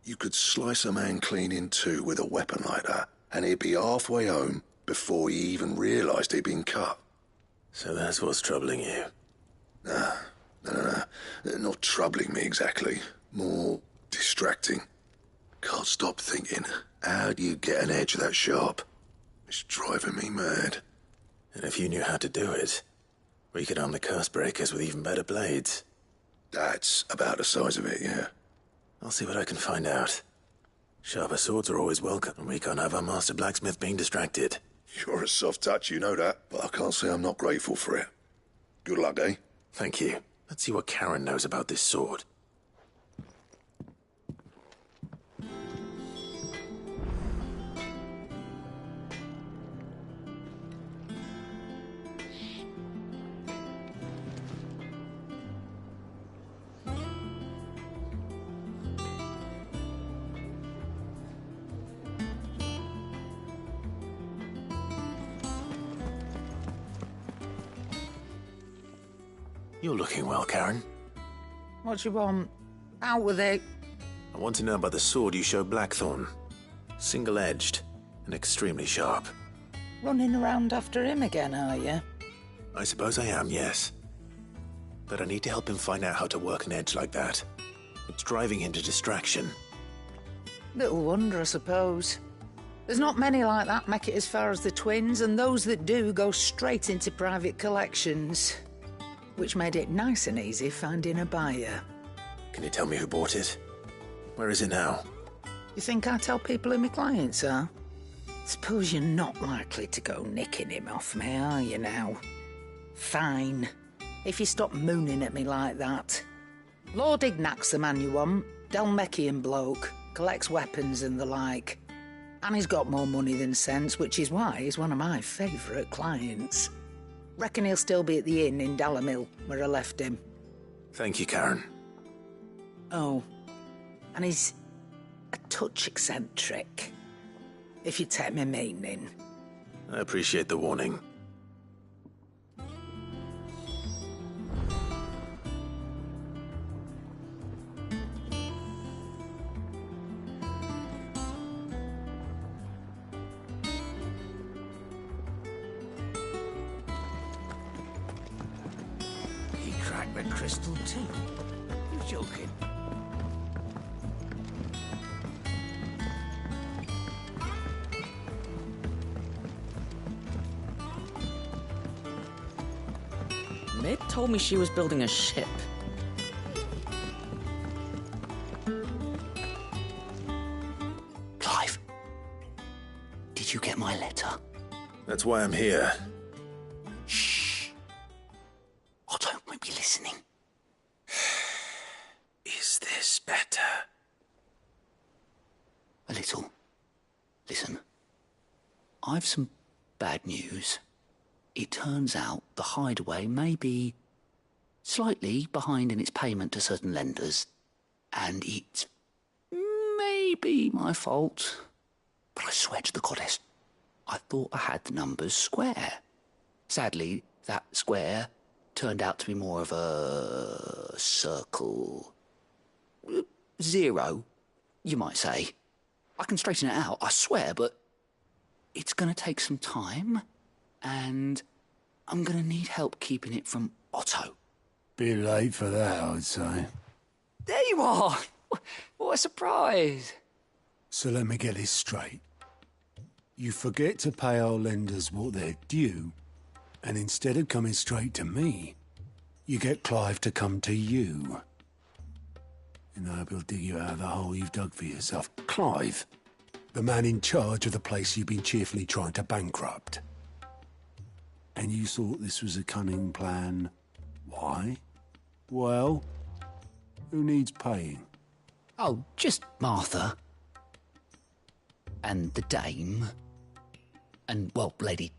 You could slice a man clean in two with a weapon like that, and he'd be halfway home before he even realised he'd been cut. So that's what's troubling you. No. Not troubling me exactly. More distracting. Can't stop thinking, how do you get an edge that sharp? It's driving me mad. And if you knew how to do it, we could arm the curse breakers with even better blades. That's about the size of it, yeah. I'll see what I can find out. Sharper swords are always welcome, and we can't have our master blacksmith being distracted. You're a soft touch, you know that, but I can't say I'm not grateful for it. Good luck, eh? Thank you. Let's see what Karen knows about this sword. You're looking well, Karen. What do you want? Out with it. I want to know about the sword you showed Blackthorn. Single-edged and extremely sharp. Running around after him again, are you? I suppose I am, yes. But I need to help him find out how to work an edge like that. It's driving him to distraction. Little wonder, I suppose. There's not many like that make it as far as the twins, and those that do go straight into private collections. Which made it nice and easy finding a buyer. Can you tell me who bought it? Where is it now? You think I tell people who my clients are? Suppose you're not likely to go nicking him off me, are you now? Fine. If you stop mooning at me like that. Lord Ignac's the man you want. Delmeckian bloke. Collects weapons and the like. And he's got more money than sense, which is why he's one of my favourite clients. Reckon he'll still be at the inn in Dalamil, where I left him. Thank you, Karen. Oh, and he's a touch eccentric, if you take my meaning. I appreciate the warning. The crystal too. You're joking. Mid told me she was building a ship. Clive, did you get my letter? That's why I'm here. Otto might be listening. Is this better? A little. Listen, I've some bad news. It turns out the hideaway may be slightly behind in its payment to certain lenders, and it may be my fault. But I swear to the goddess, I thought I had the numbers square. Sadly, that square turned out to be more of a circle. 0, you might say. I can straighten it out, I swear, but it's going to take some time, and I'm going to need help keeping it from Otto. Bit late for that, I'd say. There you are! What a surprise! So let me get this straight. You forget to pay our lenders what they're due, and instead of coming straight to me, you get Clive to come to you. And I hope he'll dig you out of the hole you've dug for yourself. Clive, the man in charge of the place you've been cheerfully trying to bankrupt. And you thought this was a cunning plan. Why? Well, who needs paying? Oh, just Martha. And the dame. And, well, Lady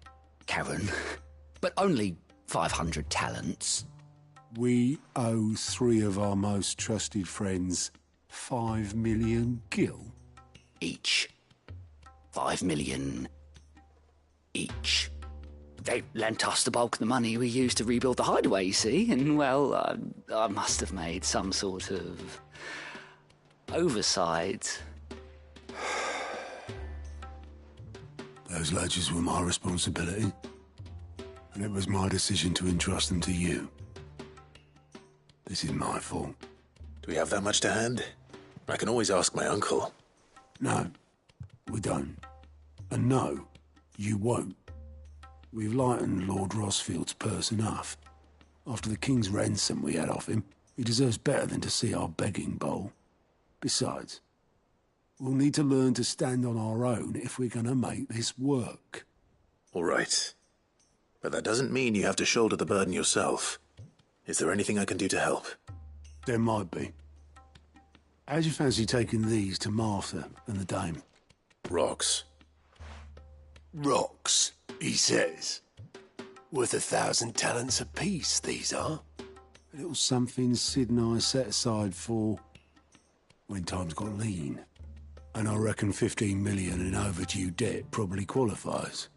Karen. But only 500 talents. We owe 3 of our most trusted friends 5 million gil. Each. 5 million each. They lent us the bulk of the money we used to rebuild the hideaway, you see, and, well, I must have made some sort of oversight. Those ledgers were my responsibility. and it was my decision to entrust them to you. This is my fault. Do we have that much to hand? I can always ask my uncle. No, we don't. And no, you won't. We've lightened Lord Rosfield's purse enough. After the king's ransom we had off him, he deserves better than to see our begging bowl. Besides, we'll need to learn to stand on our own if we're gonna make this work. All right. But that doesn't mean you have to shoulder the burden yourself. Is there anything I can do to help? There might be. How'd you fancy taking these to Martha and the dame? Rocks. Rocks, he says. Worth 1,000 talents apiece, these are. A little something Sid and I set aside for when times got lean. And I reckon 15 million in overdue debt probably qualifies.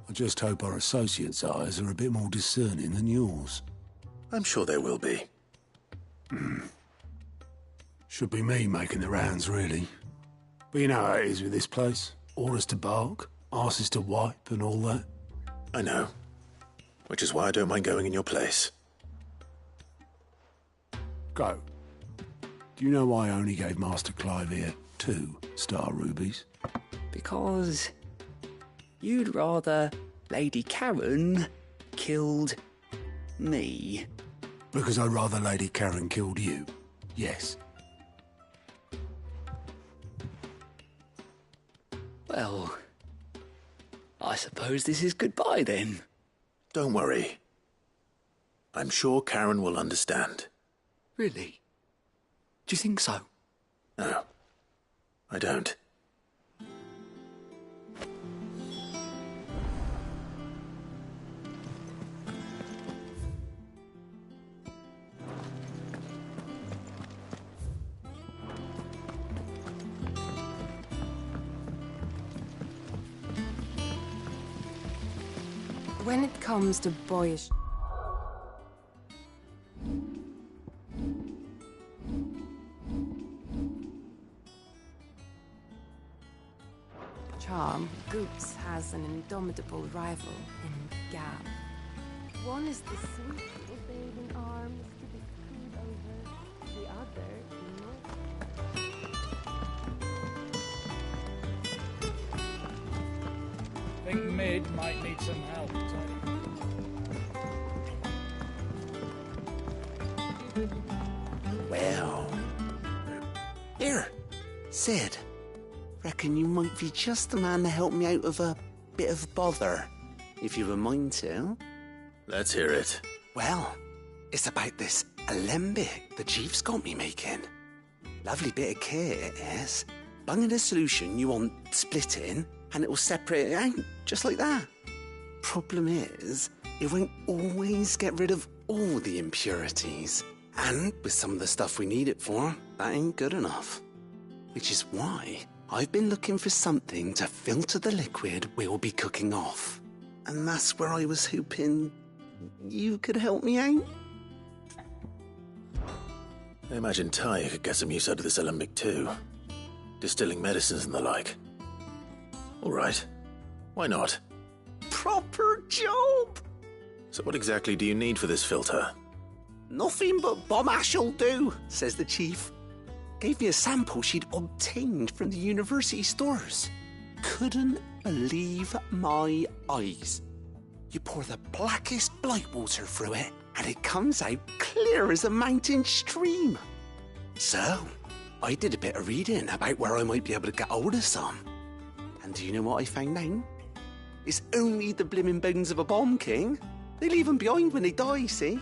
I just hope our associates' eyes are a bit more discerning than yours. I'm sure they will be. Should be me making the rounds, really. But you know how it is with this place. Orders to bark, arses to wipe, and all that. I know. Which is why I don't mind going in your place. Go. Do you know why I only gave Master Clive here 2 star rubies? Because you'd rather Lady Karen killed me. Because I'd rather Lady Karen killed you. Yes. Well, I suppose this is goodbye then. Don't worry. I'm sure Karen will understand. Really? Do you think so? No, I don't. When it comes to boyish... charm, Goops has an indomitable rival in Gab. One is the sweet little babe in arms to be cooed over, the other Think Mid might need some help, Well... Here, Sid. Reckon you might be just the man to help me out of a bit of bother, if you've a mind to. Let's hear it. Well, it's about this alembic the chief's got me making. Lovely bit of kit it is. Bunging a solution you want splitting, and it will separate it out, just like that. Problem is, it won't always get rid of all the impurities. And with some of the stuff we need it for, that ain't good enough. Which is why I've been looking for something to filter the liquid we'll be cooking off. And that's where I was hoping you could help me out. I imagine Ty could get some use out of this alembic too. Distilling medicines and the like. All right. Why not? Proper job! So what exactly do you need for this filter? Nothing but bomb ash'll do, says the chief. Gave me a sample she'd obtained from the university stores. Couldn't believe my eyes. You pour the blackest blight water through it, and it comes out clear as a mountain stream. So, I did a bit of reading about where I might be able to get hold of some. And do you know what I found out? It's only the blimmin' bones of a bomb king. They leave them behind when they die, see?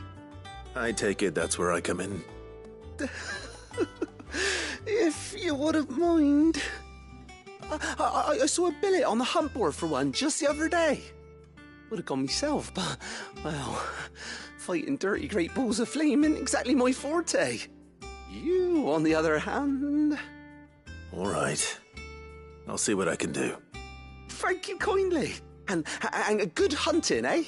I take it that's where I come in. If you wouldn't mind. I saw a billet on the hunt board for one just the other day. Would have gone myself, but, well, fighting dirty great balls of flame ain't exactly my forte. You, on the other hand... All right. I'll see what I can do. Thank you kindly. And good hunting, eh?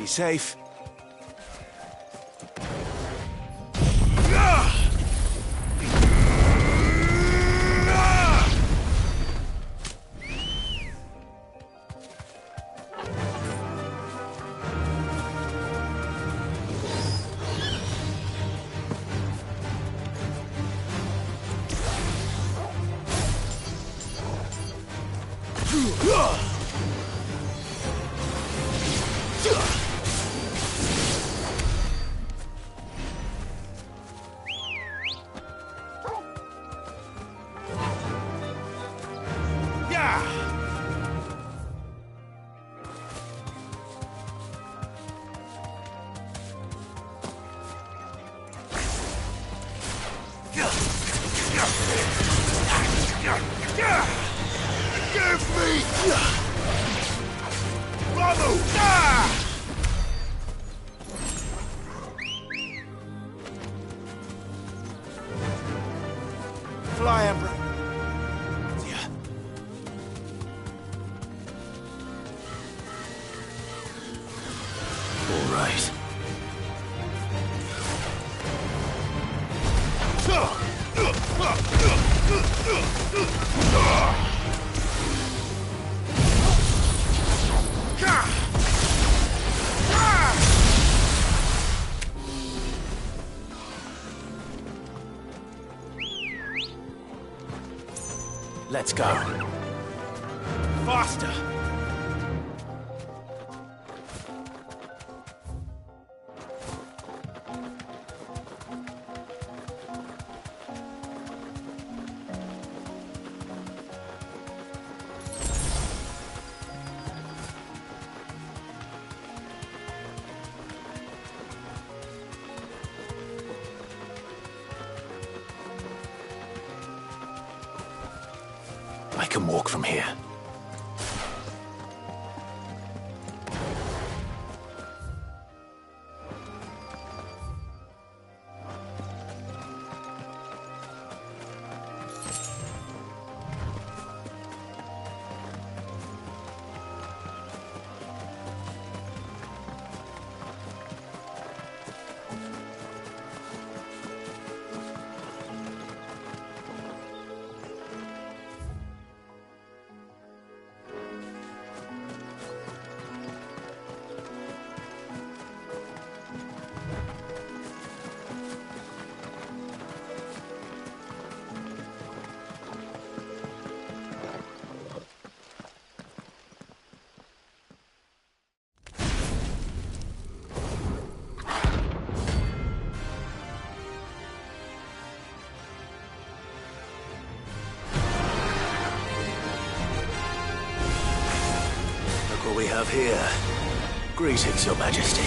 Be safe. Give me! Bravo! Ah! Fly, Emperor. All right. Let's go. Faster! I can walk from here. What we have here. Greetings, Your Majesty.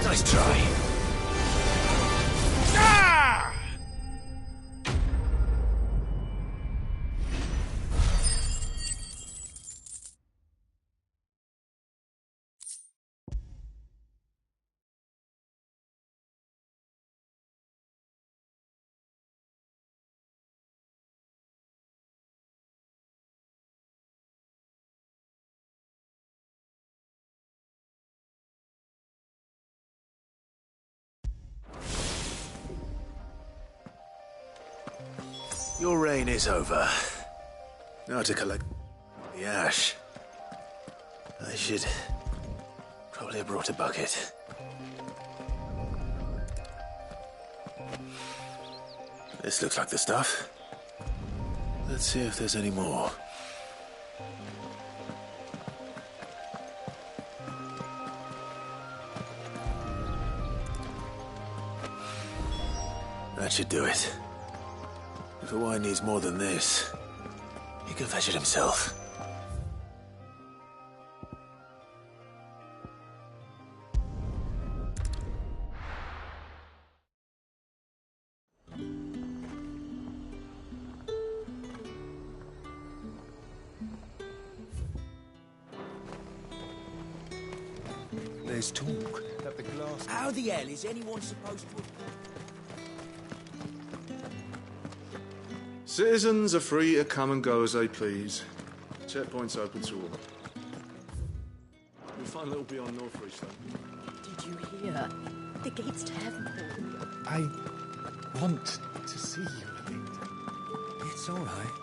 Nice try. Your reign is over. Now to collect the ash. I should probably have brought a bucket. This looks like the stuff. Let's see if there's any more. That should do it. If the wine needs more than this, he can fetch it himself. There's talk that the glass... How the hell is anyone supposed to... Citizens are free to come and go as they please. Checkpoint's open to all. You'll find a little beyond North Reach, though. Did you hear? The gates to heaven open. I want to see you, Elite. It's all right.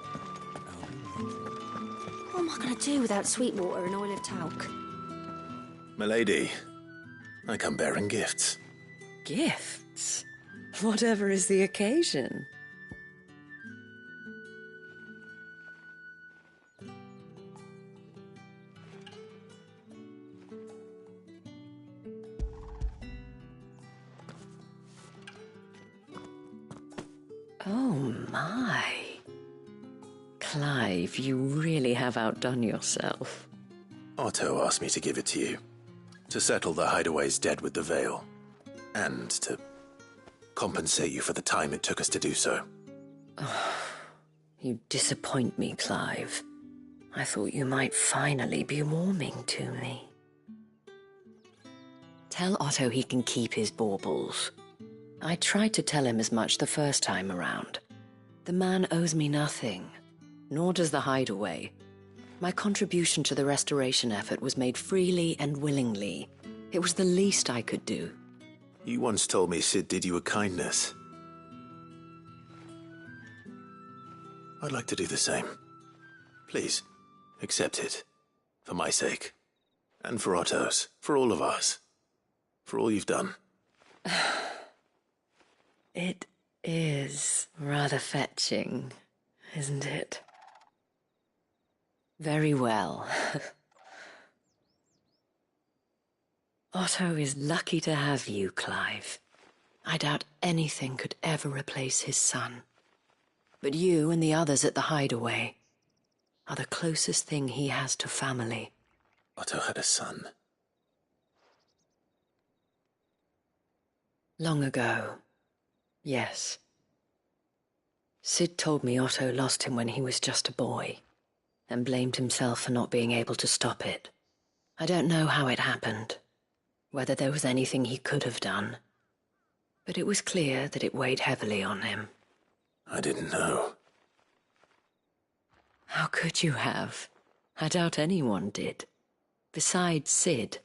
What am I going to do without sweet water and oil of talc? Milady, I come bearing gifts. Gifts? Whatever is the occasion. Oh, my. Clive, you really have outdone yourself. Otto asked me to give it to you. To settle the Hideaway's debt with the Veil. And to compensate you for the time it took us to do so. Oh, you disappoint me, Clive. I thought you might finally be warming to me. Tell Otto he can keep his baubles. I tried to tell him as much the first time around. The man owes me nothing, nor does the Hideaway. My contribution to the restoration effort was made freely and willingly. It was the least I could do. You once told me Sid did you a kindness. I'd like to do the same. Please, accept it. For my sake. And for Otto's. For all of us. For all you've done. It is rather fetching, isn't it? Very well. Otto is lucky to have you, Clive. I doubt anything could ever replace his son. But you and the others at the Hideaway are the closest thing he has to family. Otto had a son. Long ago, yes. Sid told me Otto lost him when he was just a boy, and blamed himself for not being able to stop it. I don't know how it happened, whether there was anything he could have done, but it was clear that it weighed heavily on him. I didn't know. How could you have? I doubt anyone did. Besides Sid,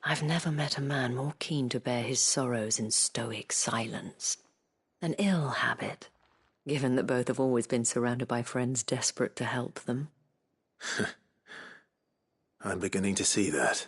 I've never met a man more keen to bear his sorrows in stoic silence. An ill habit, given that both have always been surrounded by friends desperate to help them. I'm beginning to see that.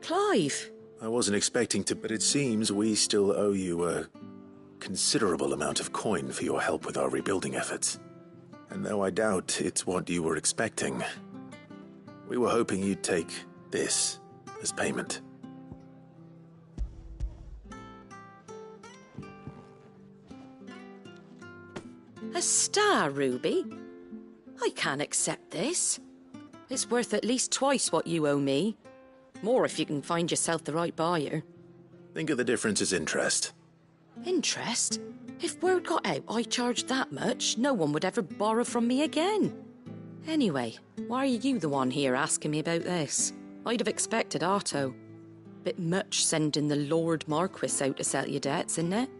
Clive! I wasn't expecting to, but it seems we still owe you a considerable amount of coin for your help with our rebuilding efforts. And though I doubt it's what you were expecting, we were hoping you'd take this as payment. A star ruby? I can't accept this. It's worth at least twice what you owe me. More if you can find yourself the right buyer. Think of the difference as interest. Interest? If word got out I charged that much, no one would ever borrow from me again. Anyway, why are you the one here asking me about this? I'd have expected Otto. Bit much sending the Lord Marquis out to settle your debts, isn't it?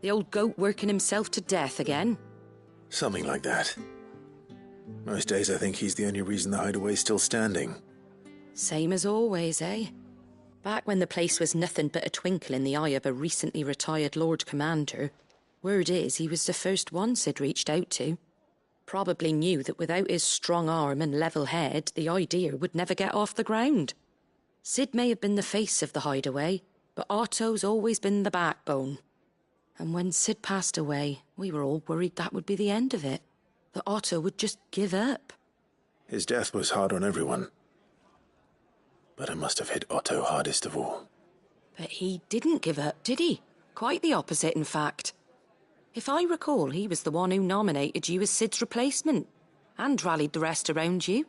The old goat working himself to death again? Something like that. Most days I think he's the only reason the hideaway's still standing. Same as always, eh? Back when the place was nothing but a twinkle in the eye of a recently retired Lord Commander, word is he was the first one Sid reached out to. Probably knew that without his strong arm and level head, the idea would never get off the ground. Sid may have been the face of the hideaway, but Otto's always been the backbone. And when Sid passed away, we were all worried that would be the end of it. That Otto would just give up. His death was hard on everyone. But it must have hit Otto hardest of all. But he didn't give up, did he? Quite the opposite, in fact. If I recall, he was the one who nominated you as Sid's replacement, and rallied the rest around you.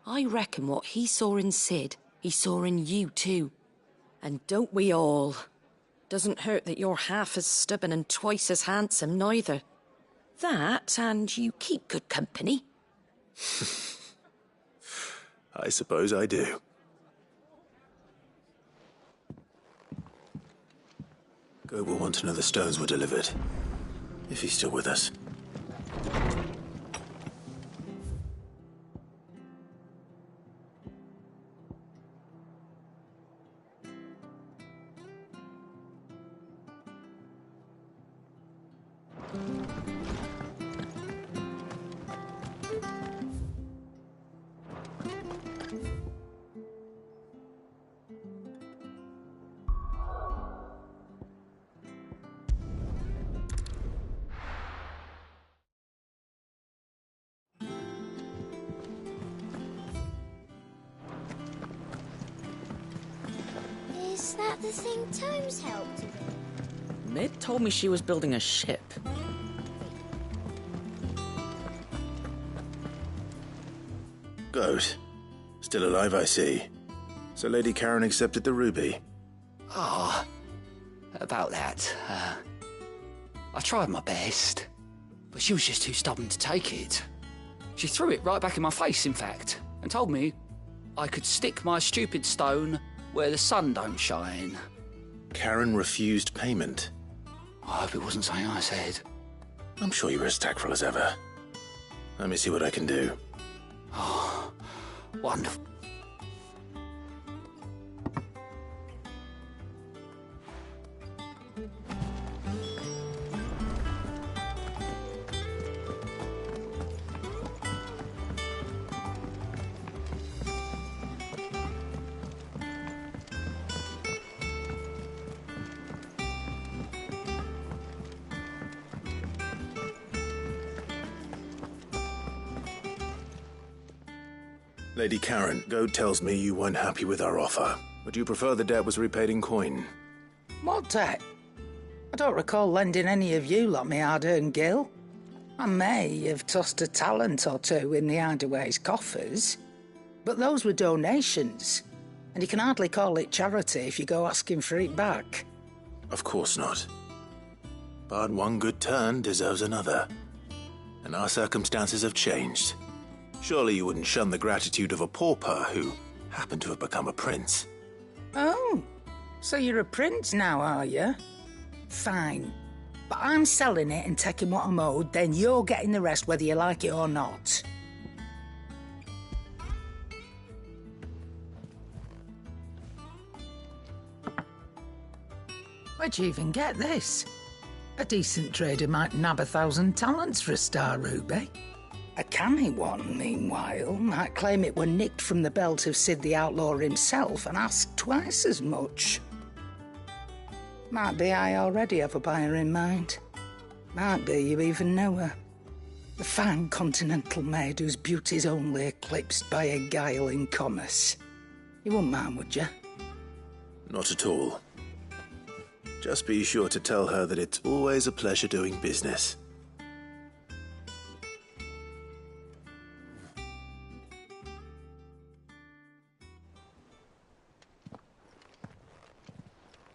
I reckon what he saw in Sid, he saw in you too. And don't we all? Doesn't hurt that you're half as stubborn and twice as handsome, neither. That, and you keep good company. I suppose I do. Goat will want to know the stones were delivered, if he's still with us. Is that the thing Tomes helped with? Mid told me she was building a ship. Goat. Still alive, I see. So Lady Karen accepted the ruby. Ah, about that. I tried my best, but she was just too stubborn to take it. She threw it right back in my face, in fact, and told me I could stick my stupid stone where the sun don't shine. Karen refused payment. I hope it wasn't something I said. I'm sure you were as tactful as ever. Let me see what I can do. Oh, wonderful. Lady Karen, Goat tells me you weren't happy with our offer. Would you prefer the debt was repaid in coin? What debt? I don't recall lending any of you lot me hard-earned gil. I may have tossed a talent or two in the hideaway's coffers, but those were donations. And you can hardly call it charity if you go asking for it back. Of course not. But one good turn deserves another. And our circumstances have changed. Surely you wouldn't shun the gratitude of a pauper who happened to have become a prince. Oh, so you're a prince now, are you? Fine. But I'm selling it and taking what I'm owed, then you're getting the rest whether you like it or not. Where'd you even get this? A decent trader might nab 1,000 talents for a star ruby. A canny one, meanwhile, might claim it were nicked from the belt of Sid the Outlaw himself and ask twice as much. Might be I already have a buyer in mind. Might be you even know her. The fine continental maid whose beauty's only eclipsed by a guile in commerce. You wouldn't mind, would you? Not at all. Just be sure to tell her that it's always a pleasure doing business.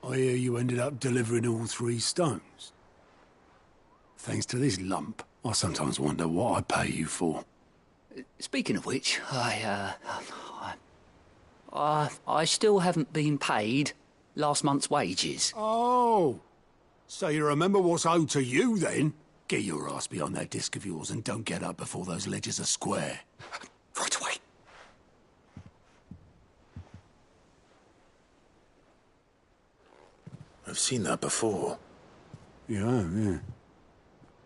I hear you ended up delivering all 3 stones. Thanks to this lump, I sometimes wonder what I pay you for. Speaking of which, I still haven't been paid last month's wages. Oh, so you remember what's owed to you, then? Get your ass behind that disc of yours and don't get up before those ledgers are square. Right away. I've seen that before. Yeah.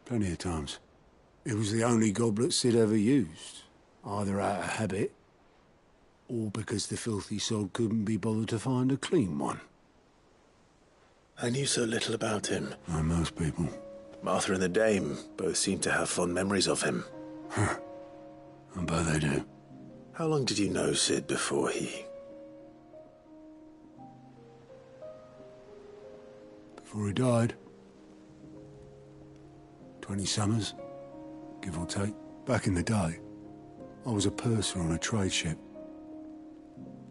Plenty of times. It was the only goblet Sid ever used, either out of habit, or because the filthy sod couldn't be bothered to find a clean one. I knew so little about him. Like most people. Martha and the Dame both seem to have fond memories of him. I bet they do. How long did you know Sid before he... Before he died. 20 summers, give or take. Back in the day, I was a purser on a trade ship,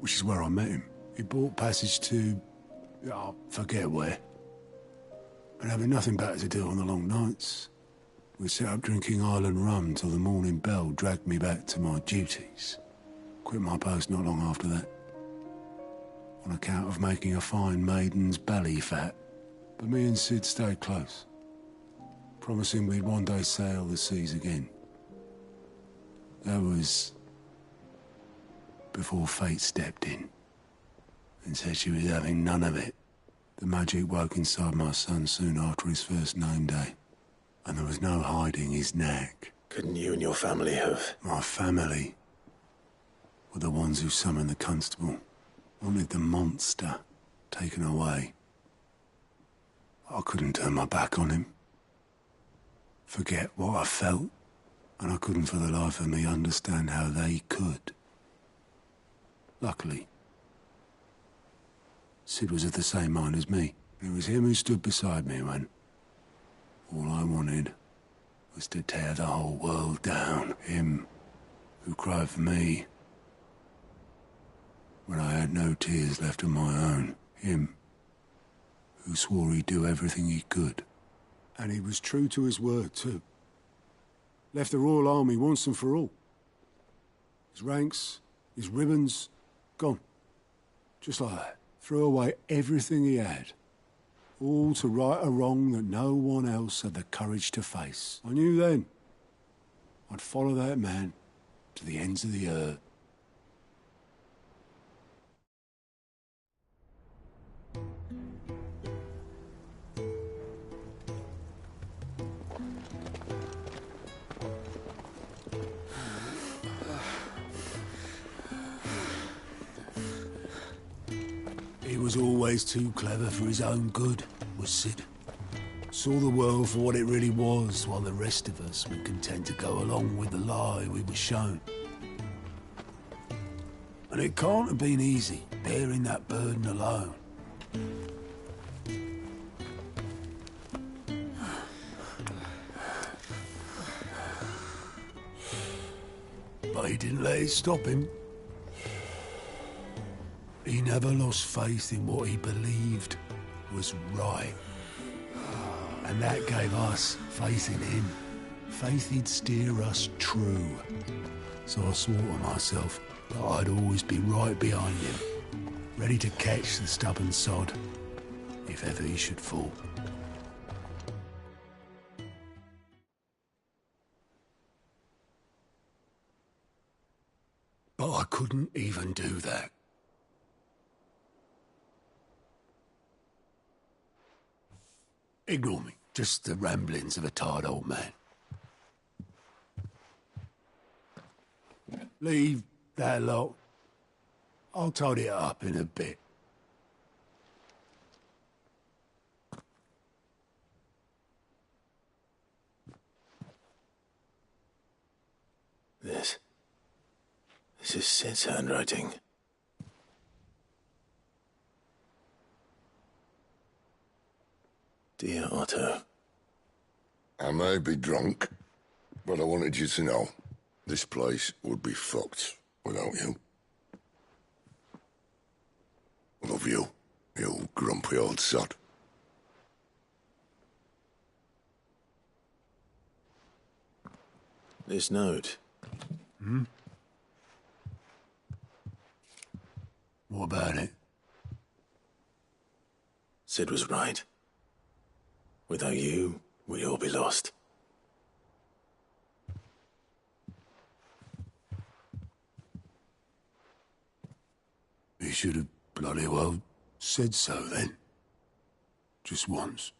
which is where I met him. He bought passage to... I forget where. And having nothing better to do on the long nights, we sat up drinking island rum till the morning bell dragged me back to my duties. Quit my post not long after that, on account of making a fine maiden's belly fat. But me and Sid stayed close, promising we'd one day sail the seas again. That was before fate stepped in and said she was having none of it. The magic woke inside my son soon after his first name day, and there was no hiding his knack. Couldn't you and your family have... My family were the ones who summoned the constable, wanted the monster taken away. I couldn't turn my back on him, forget what I felt, and I couldn't for the life of me understand how they could. Luckily, Sid was of the same mind as me. It was him who stood beside me when all I wanted was to tear the whole world down. Him who cried for me when I had no tears left of my own. Him who swore he'd do everything he could. And he was true to his word, too. Left the Royal Army once and for all. His ranks, his ribbons, gone. Just like that. Threw away everything he had. All to right a wrong that no one else had the courage to face. I knew then I'd follow that man to the ends of the earth. He was always too clever for his own good, was Sid. Saw the world for what it really was, while the rest of us were content to go along with the lie we were shown. And it can't have been easy, bearing that burden alone. But he didn't let it stop him. He never lost faith in what he believed was right. And that gave us faith in him. Faith he'd steer us true. So I swore to myself that I'd always be right behind him, ready to catch the stubborn sod, if ever he should fall. But I couldn't even do that. Ignore me. Just the ramblings of a tired old man. Leave that lot. I'll tidy it up in a bit. This is Sid's handwriting. Dear Otto. I may be drunk, but I wanted you to know this place would be fucked without you. Love you, you grumpy old sod. This note. Hmm? What about it? Sid was right. Without you, we'd all be lost. He should have bloody well said so then. Just once.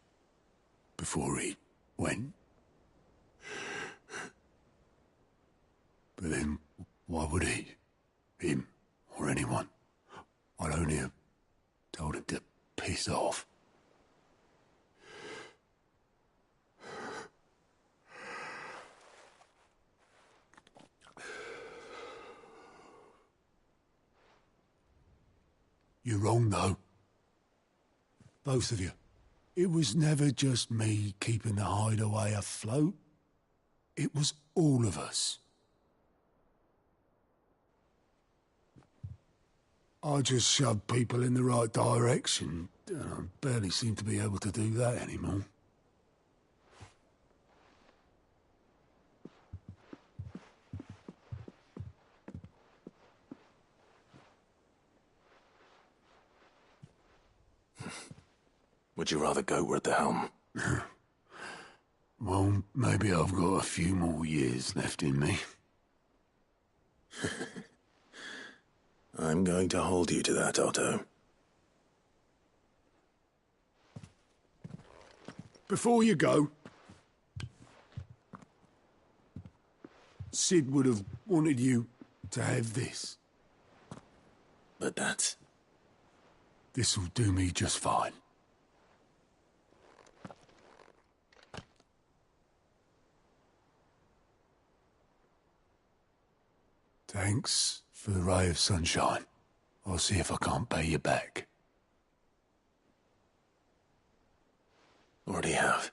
Before he went. But then, why would he? Him, or anyone? I'd only have told him to piss off. You're wrong, though. Both of you. It was never just me keeping the hideaway afloat. It was all of us. I just shoved people in the right direction, and I barely seem to be able to do that anymore. Would you rather Goat were at the helm? Well, maybe I've got a few more years left in me. I'm going to hold you to that, Otto. Before you go, Sid would have wanted you to have this. But that's... This'll do me just fine. Thanks for the ray of sunshine. I'll see if I can't pay you back. Already have.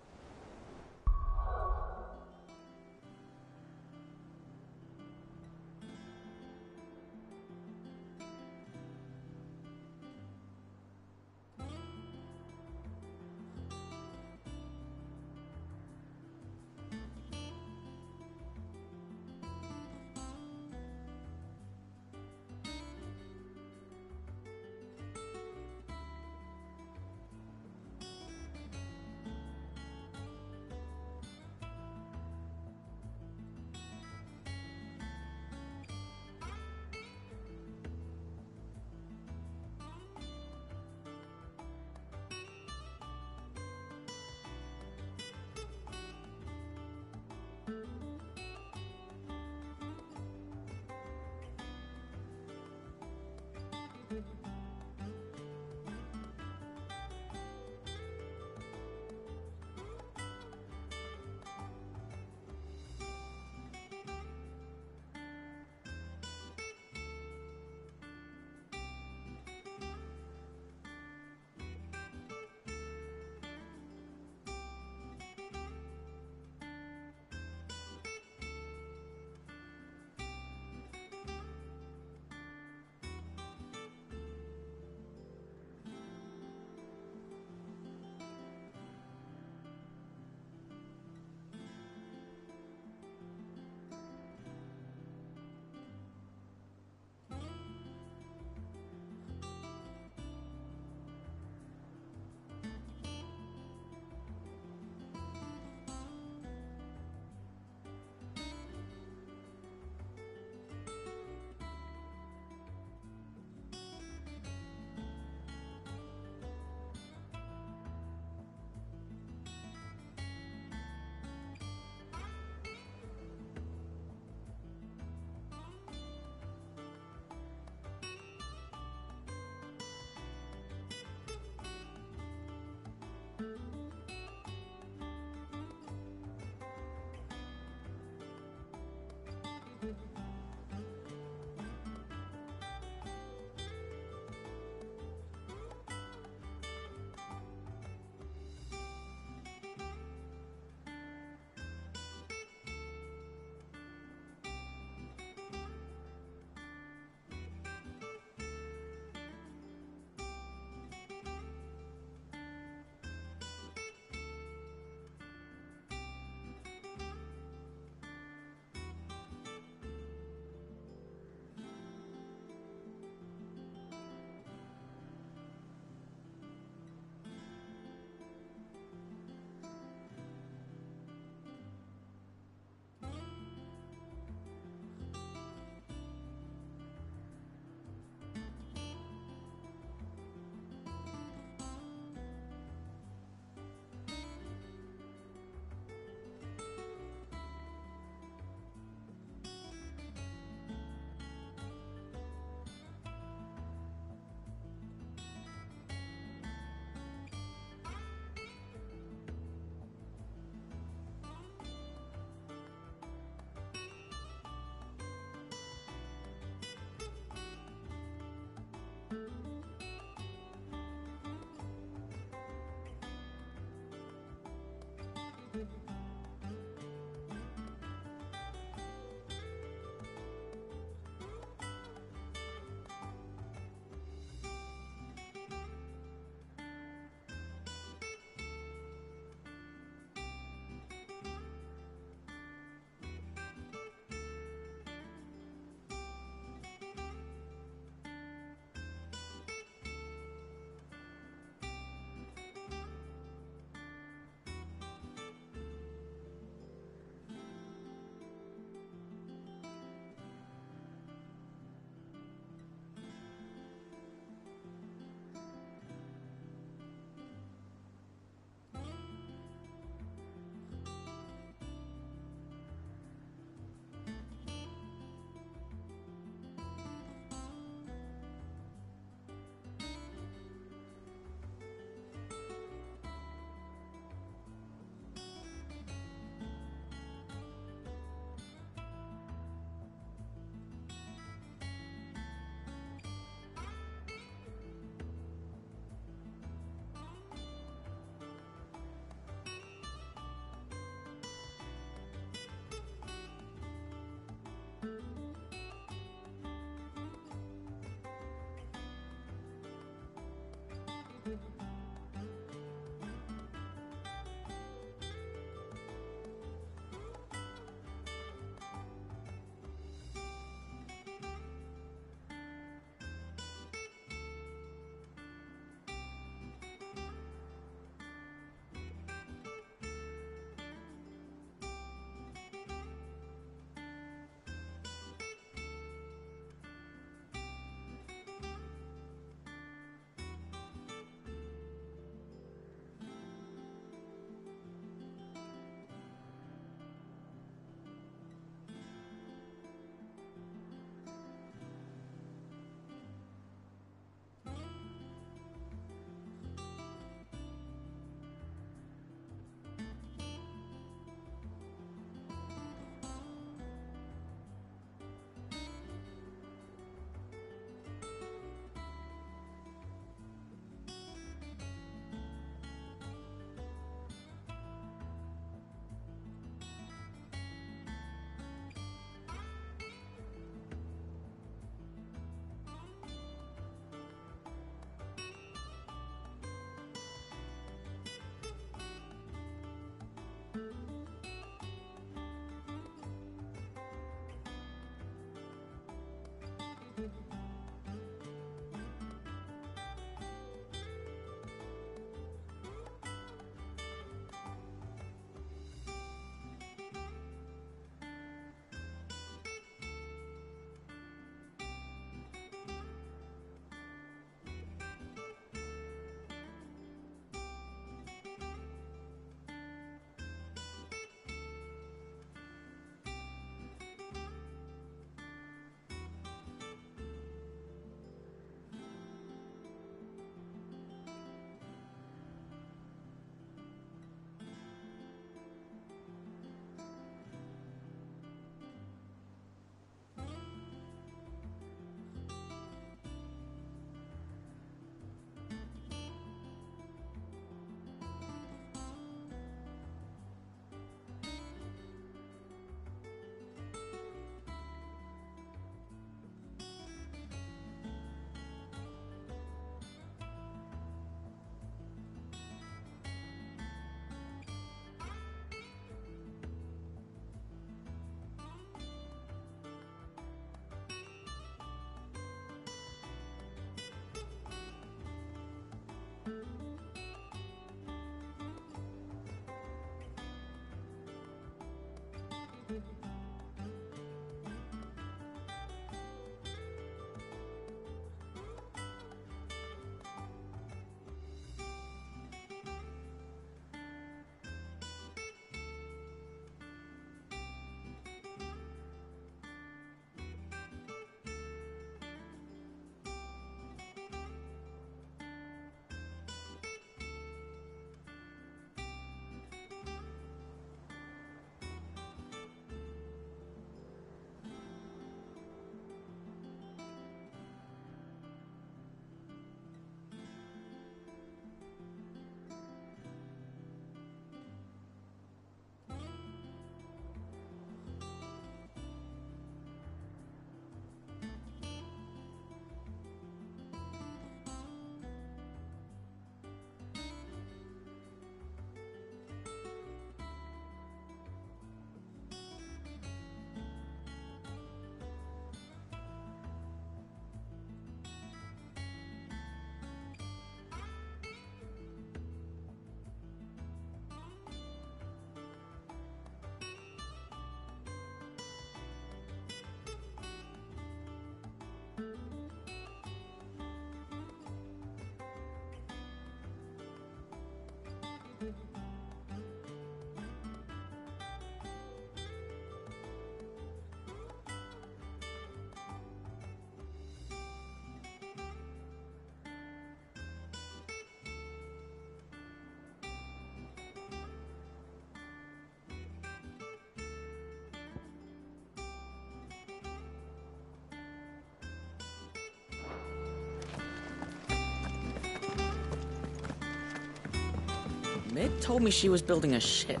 Mid told me she was building a ship.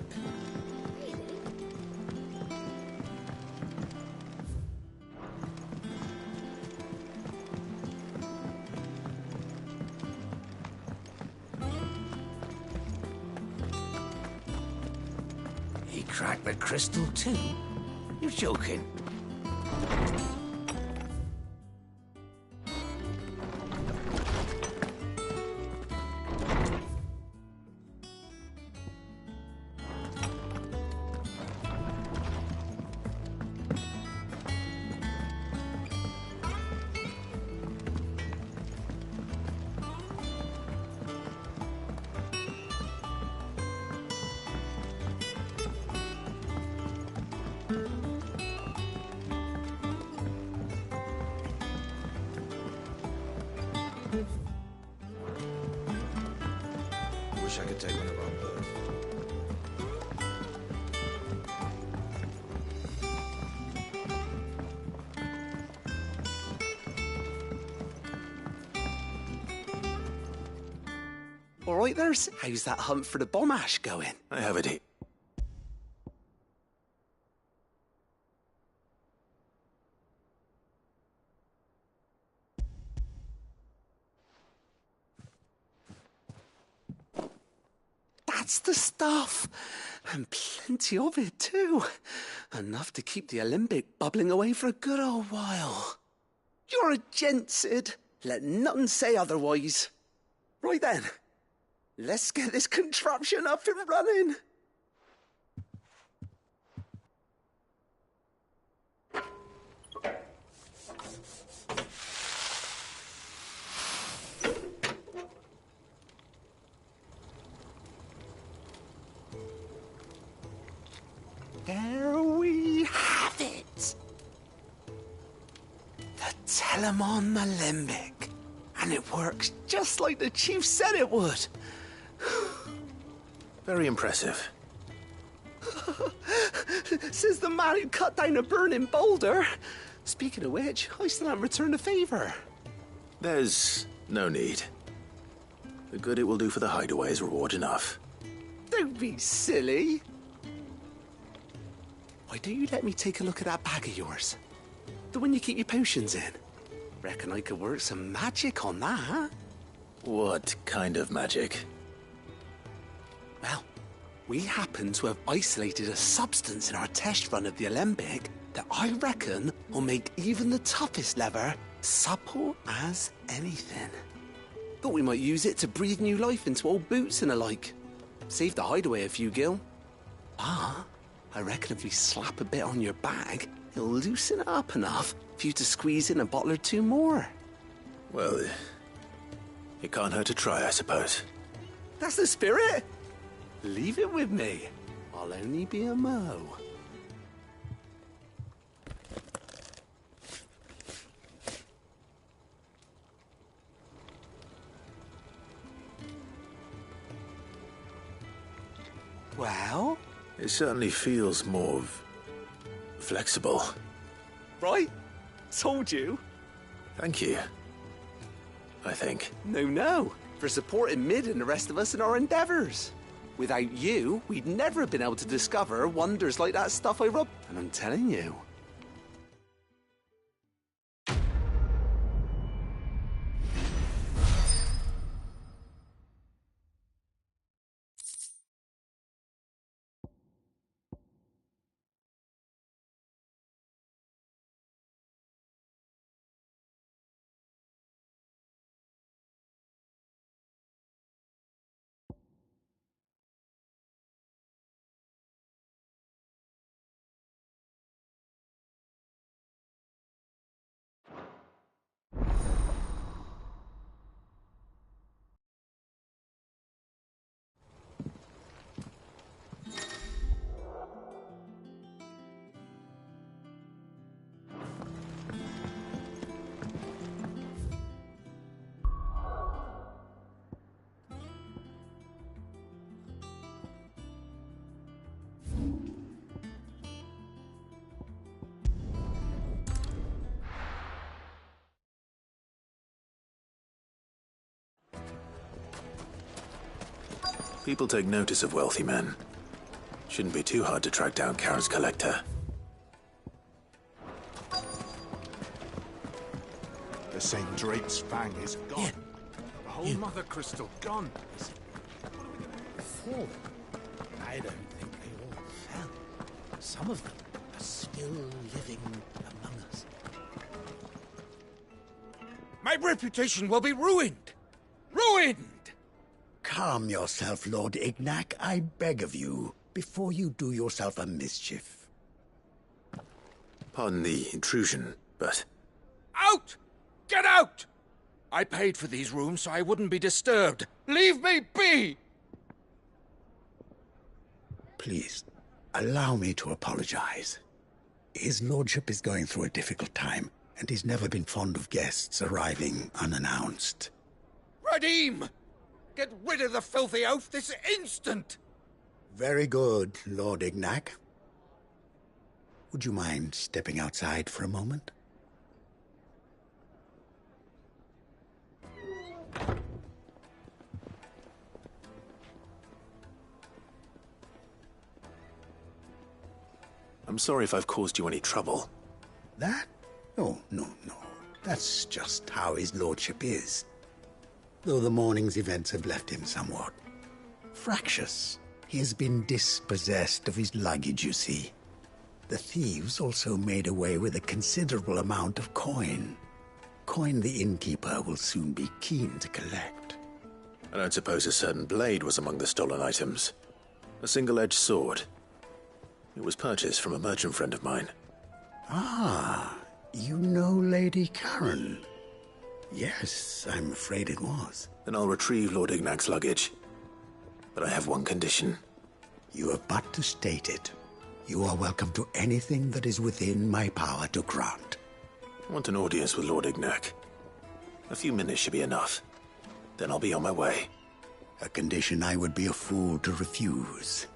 He cracked the crystal too? You're joking. Wish I could take one of our birds. All right, there's. How's that hunt for the bomb ash going? I have it here. That's the stuff. And plenty of it, too. Enough to keep the Olympic bubbling away for a good old while. You're a gent, Sid. Let nothing say otherwise. Right then. Let's get this contraption up and running. There we have it. The Telemon Alembic. And it works just like the chief said it would. Very impressive. Says the man who cut down a burning boulder. Speaking of which, I still haven't returned the favour. There's no need. The good it will do for the hideaway is reward enough. Don't be silly. Why don't you let me take a look at that bag of yours? The one you keep your potions in. Reckon I could work some magic on that. What kind of magic? Well, we happen to have isolated a substance in our test run of the Alembic that I reckon will make even the toughest leather supple as anything. Thought we might use it to breathe new life into old boots and the like. Save the hideaway a few gil. Ah, I reckon if we slap a bit on your bag, it'll loosen it up enough for you to squeeze in a bottle or two more. Well, it can't hurt to try, I suppose. That's the spirit. Leave it with me. I'll only be a mo. Well? It certainly feels more flexible. Right? Told you. Thank you. I think. No. For supporting Mid and the rest of us in our endeavours. Without you, we'd never have been able to discover wonders like that stuff I rub. And I'm telling you, People take notice of wealthy men. Shouldn't be too hard to track down Karen's collector. The St. Drake's Fang is gone. The whole Mother Crystal gone. Fallen? I don't think they all fell. Some of them are still living among us. My reputation will be ruined! Ruined! Calm yourself, Lord Ignac, I beg of you, before you do yourself a mischief. Pardon the intrusion, but... Out! Get out! I paid for these rooms so I wouldn't be disturbed. Leave me be! Please, allow me to apologize. His lordship is going through a difficult time, and he's never been fond of guests arriving unannounced. Radim! Get rid of the filthy oaf this instant! Very good, Lord Ignac. Would you mind stepping outside for a moment? I'm sorry if I've caused you any trouble. That? Oh, no. That's just how his lordship is. Though the morning's events have left him somewhat fractious. He has been dispossessed of his luggage, you see. The thieves also made away with a considerable amount of coin. Coin the innkeeper will soon be keen to collect. I don't suppose a certain blade was among the stolen items. A single-edged sword. It was purchased from a merchant friend of mine. Ah, you know Lady Karen. Yes, I'm afraid it was. Then I'll retrieve Lord Ignac's luggage. But I have one condition. You have but to state it. You are welcome to anything that is within my power to grant. I want an audience with Lord Ignac. A few minutes should be enough. Then I'll be on my way. A condition I would be a fool to refuse.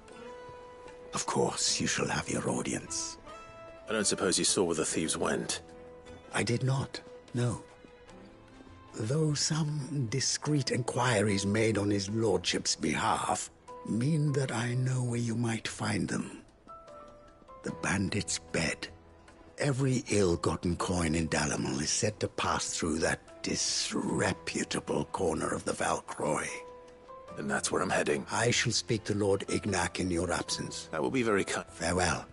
Of course, you shall have your audience. I don't suppose you saw where the thieves went? I did not, no. Though some discreet inquiries made on his lordship's behalf mean that I know where you might find them. The bandit's bed. Every ill-gotten coin in Dalamil is said to pass through that disreputable corner of the Valcroy. Then that's where I'm heading. I shall speak to Lord Ignac in your absence. That will be very kind. Farewell.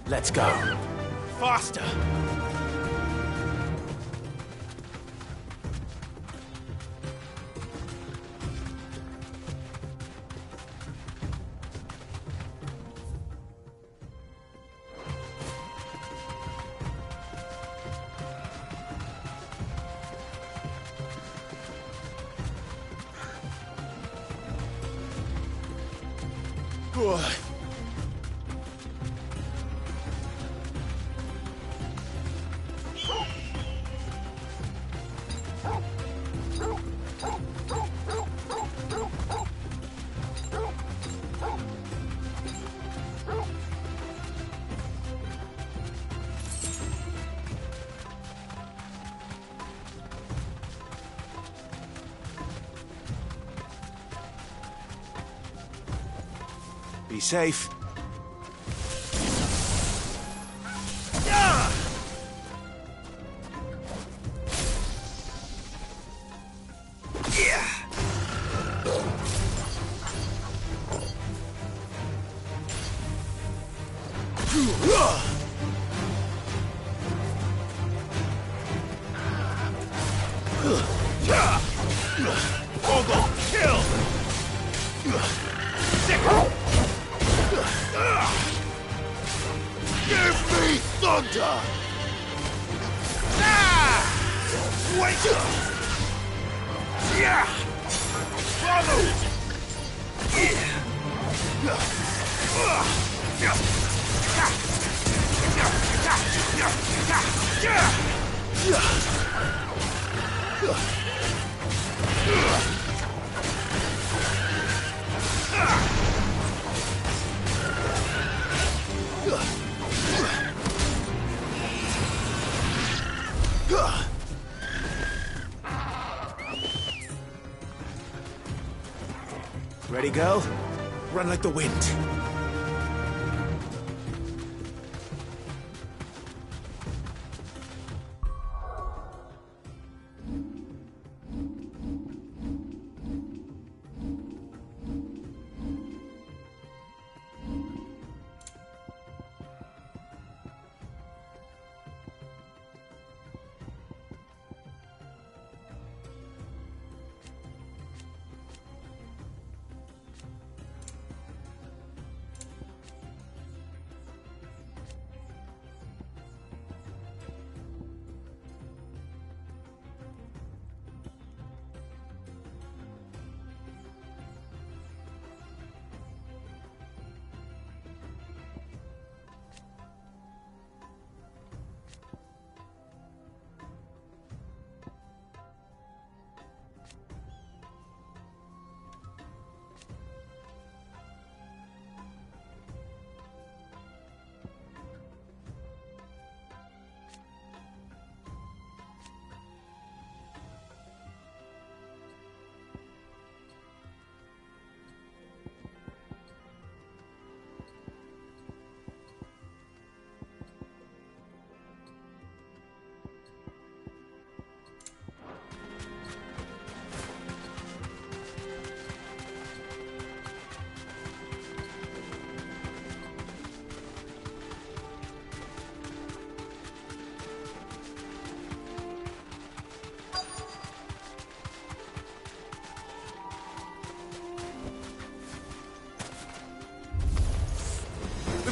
Let's go. Faster! Good. Be safe. Ready, girl? Run like the wind.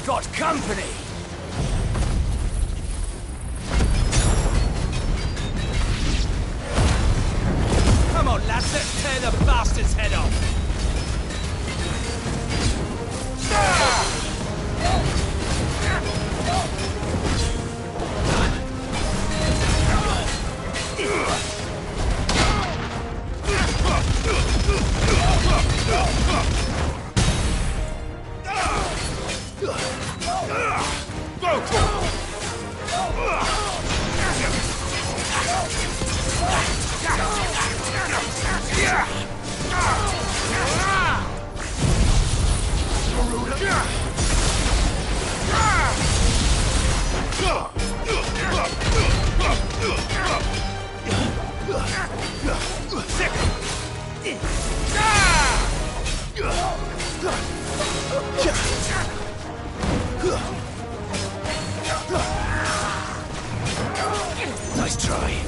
Got company! Come on, lads, let's tear the bastard's head off! Nice try.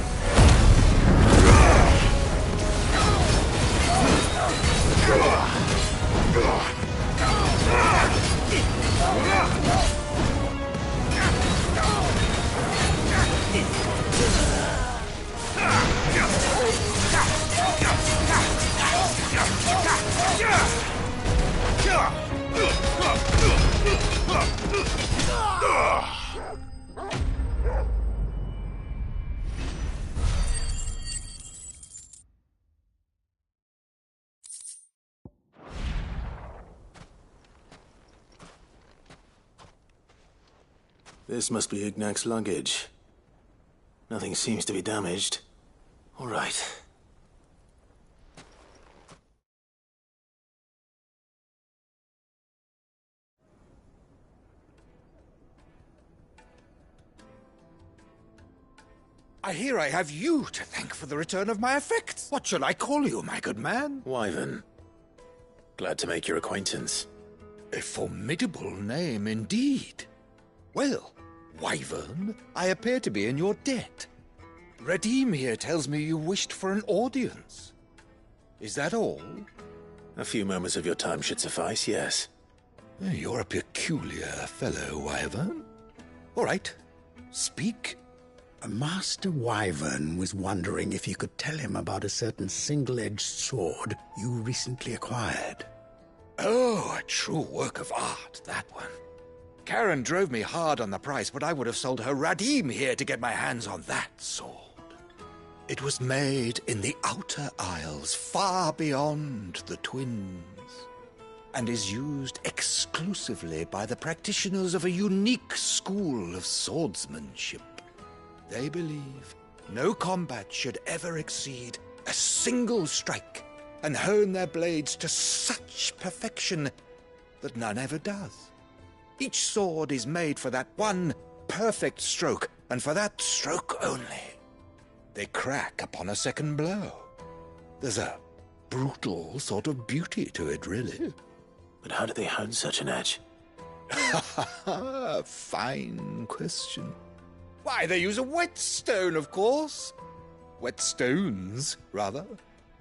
This must be Ignac's luggage. Nothing seems to be damaged. All right. I hear I have you to thank for the return of my effects. What shall I call you, my good man? Wyvern. Glad to make your acquaintance. A formidable name indeed. Well, Wyvern, I appear to be in your debt. Redeem here tells me you wished for an audience. Is that all? A few moments of your time should suffice, yes. You're a peculiar fellow, Wyvern. All right, speak. Master Wyvern was wondering if you could tell him about a certain single-edged sword you recently acquired. Oh, a true work of art, that one. Karen drove me hard on the price, but I would have sold her Radim here to get my hands on that sword. It was made in the Outer Isles, far beyond the Twins, and is used exclusively by the practitioners of a unique school of swordsmanship. They believe no combat should ever exceed a single strike, and hone their blades to such perfection that none ever does. Each sword is made for that one perfect stroke, and for that stroke only. They crack upon a second blow. There's a brutal sort of beauty to it, really. But how do they hone such an edge? Fine question. Why, they use a whetstone, of course. Whetstones, rather.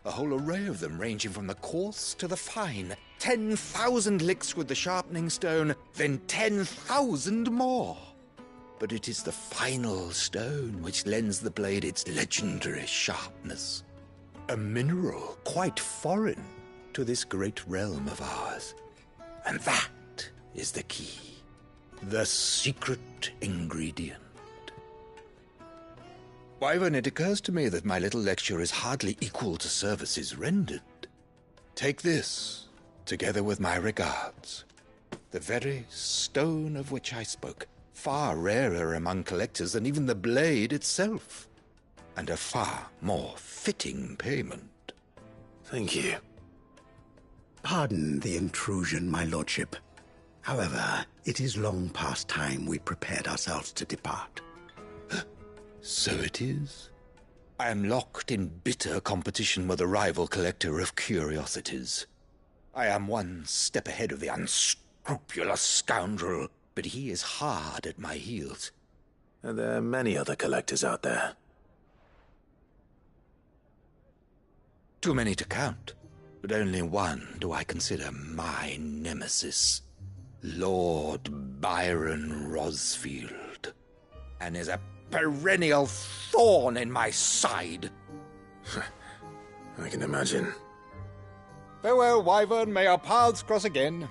A whole array of them, ranging from the coarse to the fine. 10,000 licks with the sharpening stone, then 10,000 more. But it is the final stone which lends the blade its legendary sharpness. A mineral quite foreign to this great realm of ours. And that is the key. The secret ingredient. Wyvern, it occurs to me that my little lecture is hardly equal to services rendered. Take this, together with my regards. The very stone of which I spoke, far rarer among collectors than even the blade itself, and a far more fitting payment. Thank you. Pardon the intrusion, my lordship. However, it is long past time we prepared ourselves to depart. So it is. I am locked in bitter competition with a rival collector of curiosities. I am one step ahead of the unscrupulous scoundrel, but he is hard at my heels. Are there many other collectors out there? Too many to count, but only one do I consider my nemesis. Lord Byron Rosfield. And is a perennial thorn in my side. I can imagine. Farewell, Wyvern. May our paths cross again.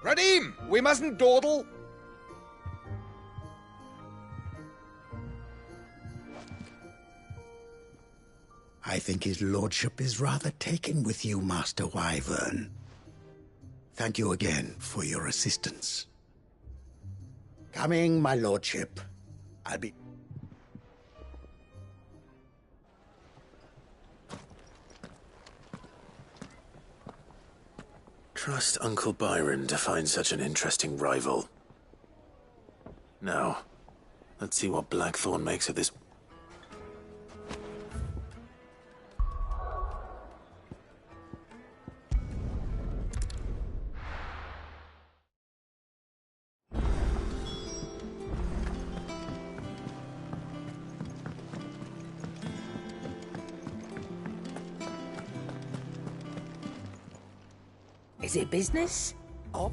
Radim, we mustn't dawdle. I think his lordship is rather taken with you, Master Wyvern. Thank you again for your assistance. Coming, my lordship. I'll be... Trust Uncle Byron to find such an interesting rival. Now, let's see what Blackthorn makes of this. Is it business? Oh.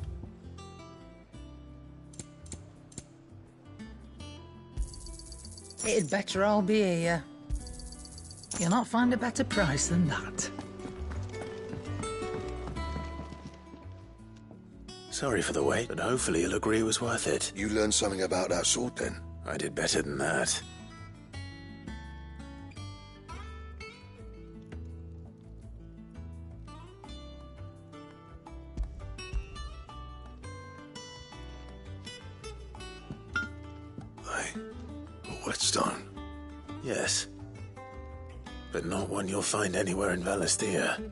It'd better all be here. You'll not find a better price than that. Sorry for the wait, but hopefully you'll agree it was worth it. You learned something about that sword, then? I did better than that. A whetstone? Yes. But not one you'll find anywhere in Valisthea.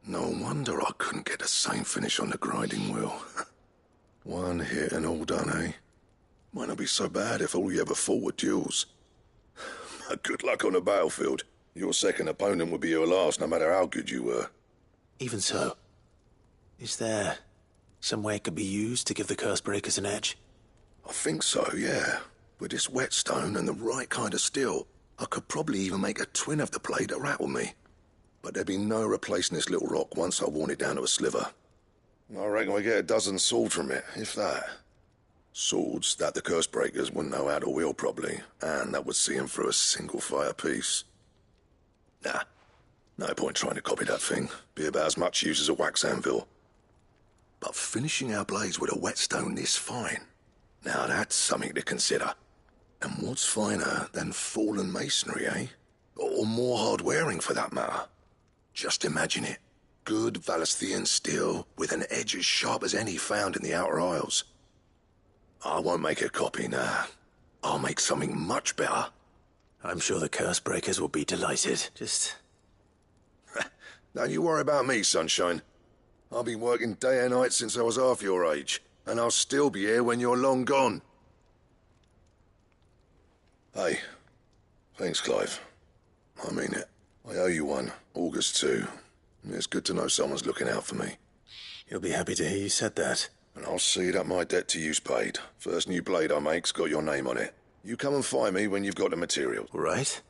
No wonder I couldn't get the same finish on the grinding wheel. One hit and all done, eh? Might not be so bad if all you ever fought were duels. Good luck on the battlefield. Your second opponent would be your last, no matter how good you were. Even so, is there some way it could be used to give the curse breakers an edge? I think so, yeah. With this whetstone and the right kind of steel, I could probably even make a twin of the blade that rattled me. But there'd be no replacing this little rock once I worn it down to a sliver. I reckon we get a dozen swords from it, if that. Swords that the curse breakers wouldn't know how to wield properly, and that would see them through a single fire piece. Nah, no point trying to copy that thing. Be about as much use as a wax anvil. But finishing our blades with a whetstone this fine, now that's something to consider. And what's finer than fallen masonry, eh? Or more hard-wearing, for that matter. Just imagine it. Good Valisthian steel with an edge as sharp as any found in the Outer Isles. I won't make a copy, nah. I'll make something much better. I'm sure the curse breakers will be delighted. Just... Don't you worry about me, Sunshine. I've been working day and night since I was half your age, and I'll still be here when you're long gone. Hey, thanks, Clive. I mean it. I owe you one, August too. It's good to know someone's looking out for me. He'll be happy to hear you said that. And I'll see that my debt to you's paid. First new blade I make's got your name on it. You come and find me when you've got the material. All right?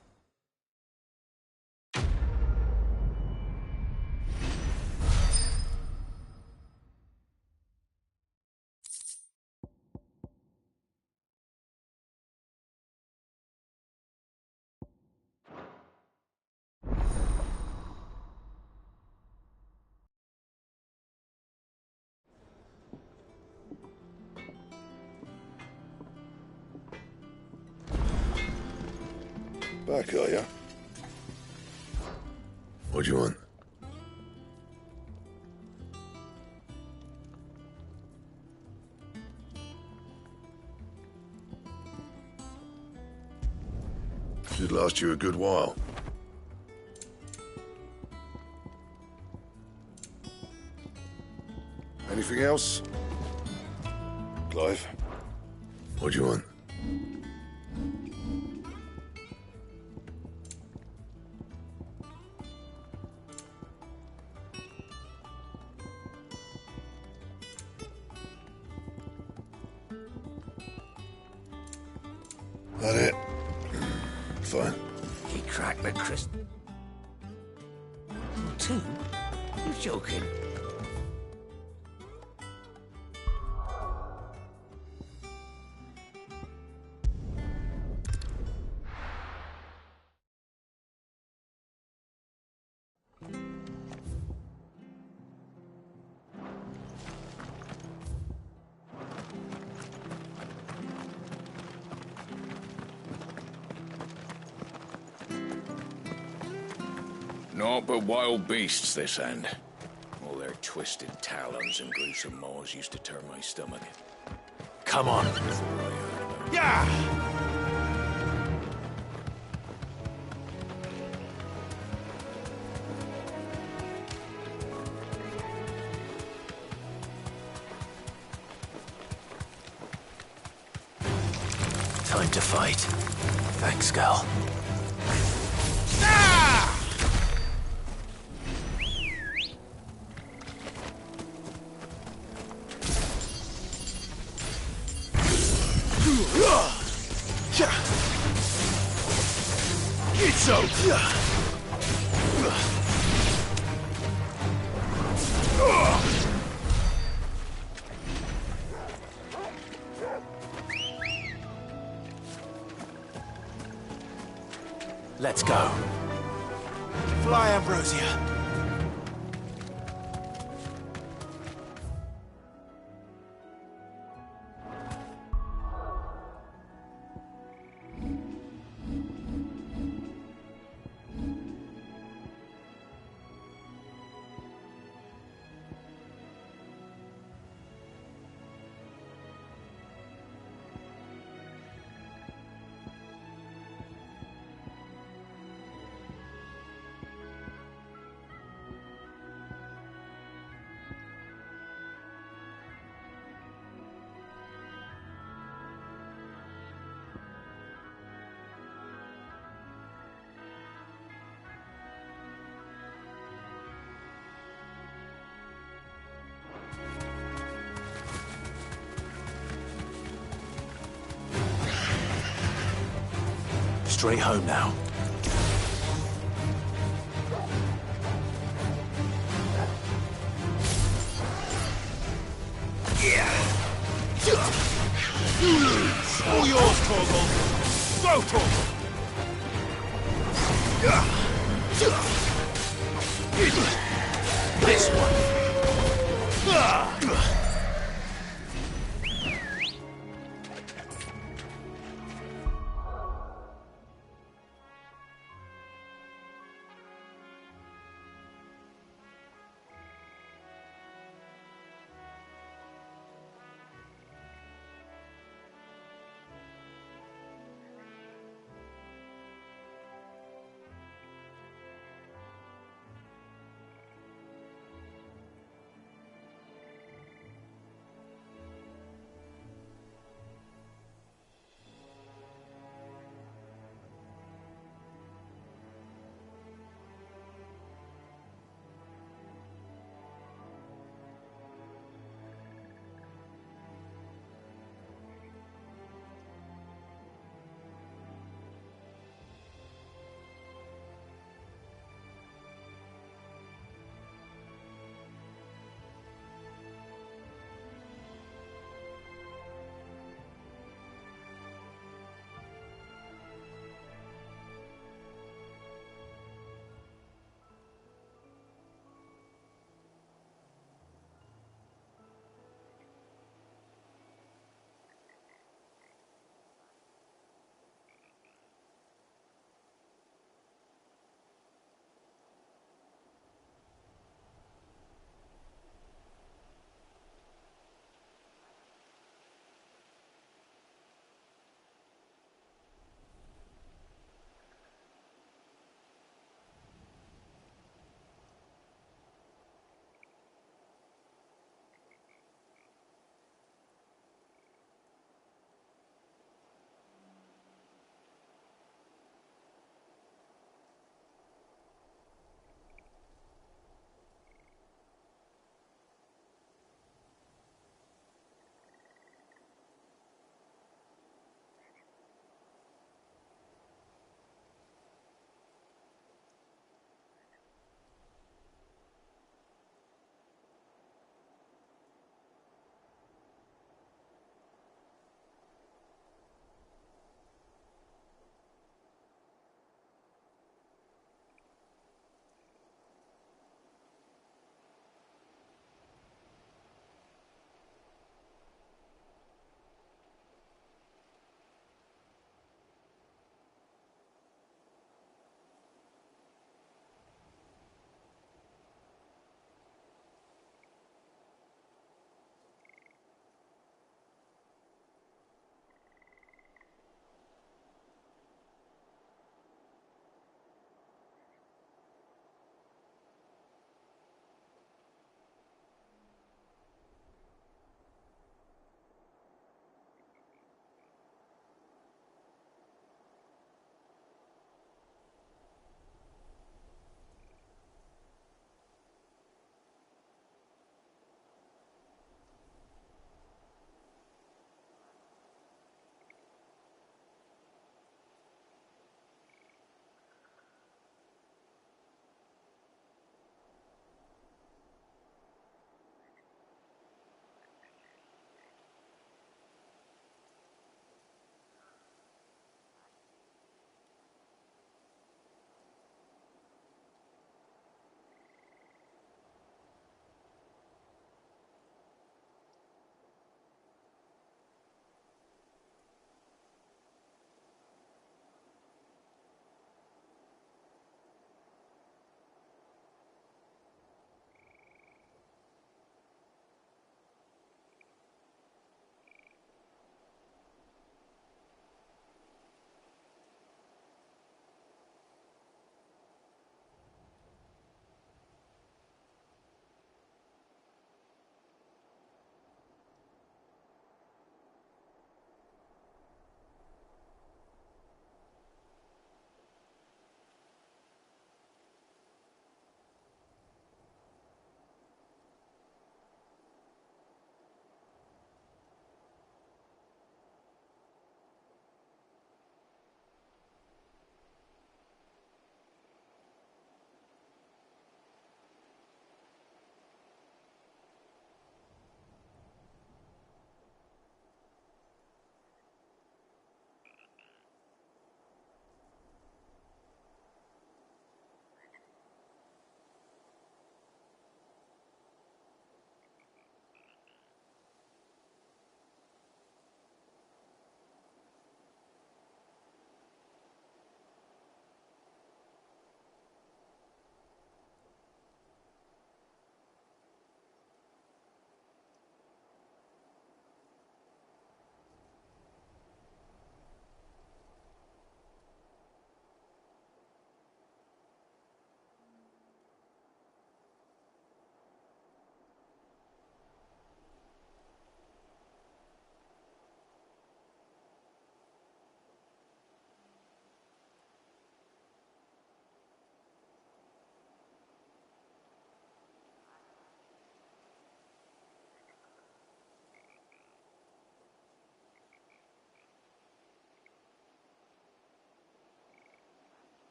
Back, are ya? What do you want? Should last you a good while. Anything else? Clive? What do you want? That it? Fine. He cracked the crystal. 2? You're joking. Naught but wild beasts, this end. All their twisted talons and gruesome maws used to turn my stomach. Come on. Yeah! Time to fight. Thanks, Gal. It's so. Let's go. Fly, Ambrosia. Straight home now. All yours, Torgal. Go, Torgal. This one.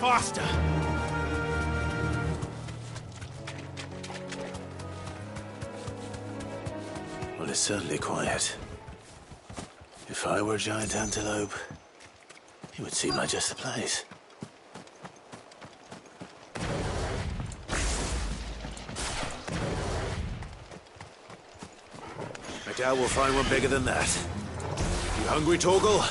Faster! Well, it's certainly quiet. If I were a giant antelope, it would seem like just the place. I doubt we'll find one bigger than that. You hungry, Torgal?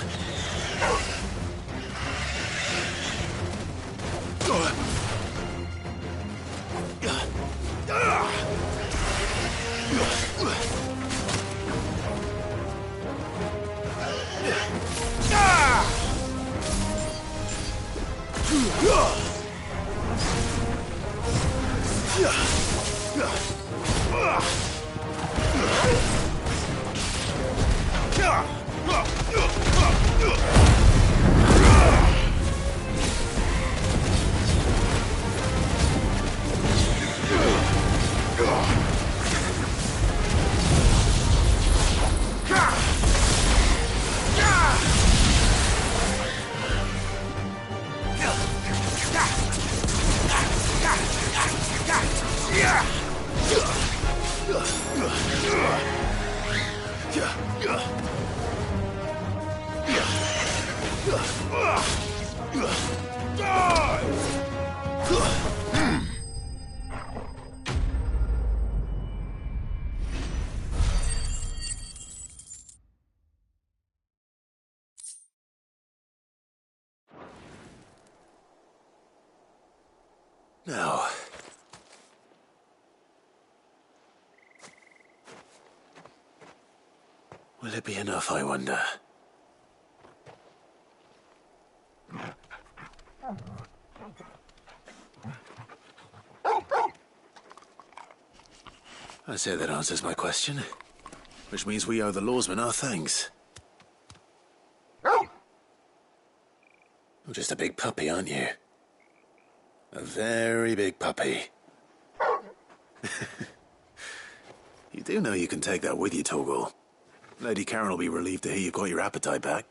Now, will it be enough, I wonder? I say that answers my question, which means we owe the lawsmen our thanks. You're just a big puppy, aren't you? A very big puppy. You do know you can take that with you, Torgal. Lady Karen will be relieved to hear you've got your appetite back.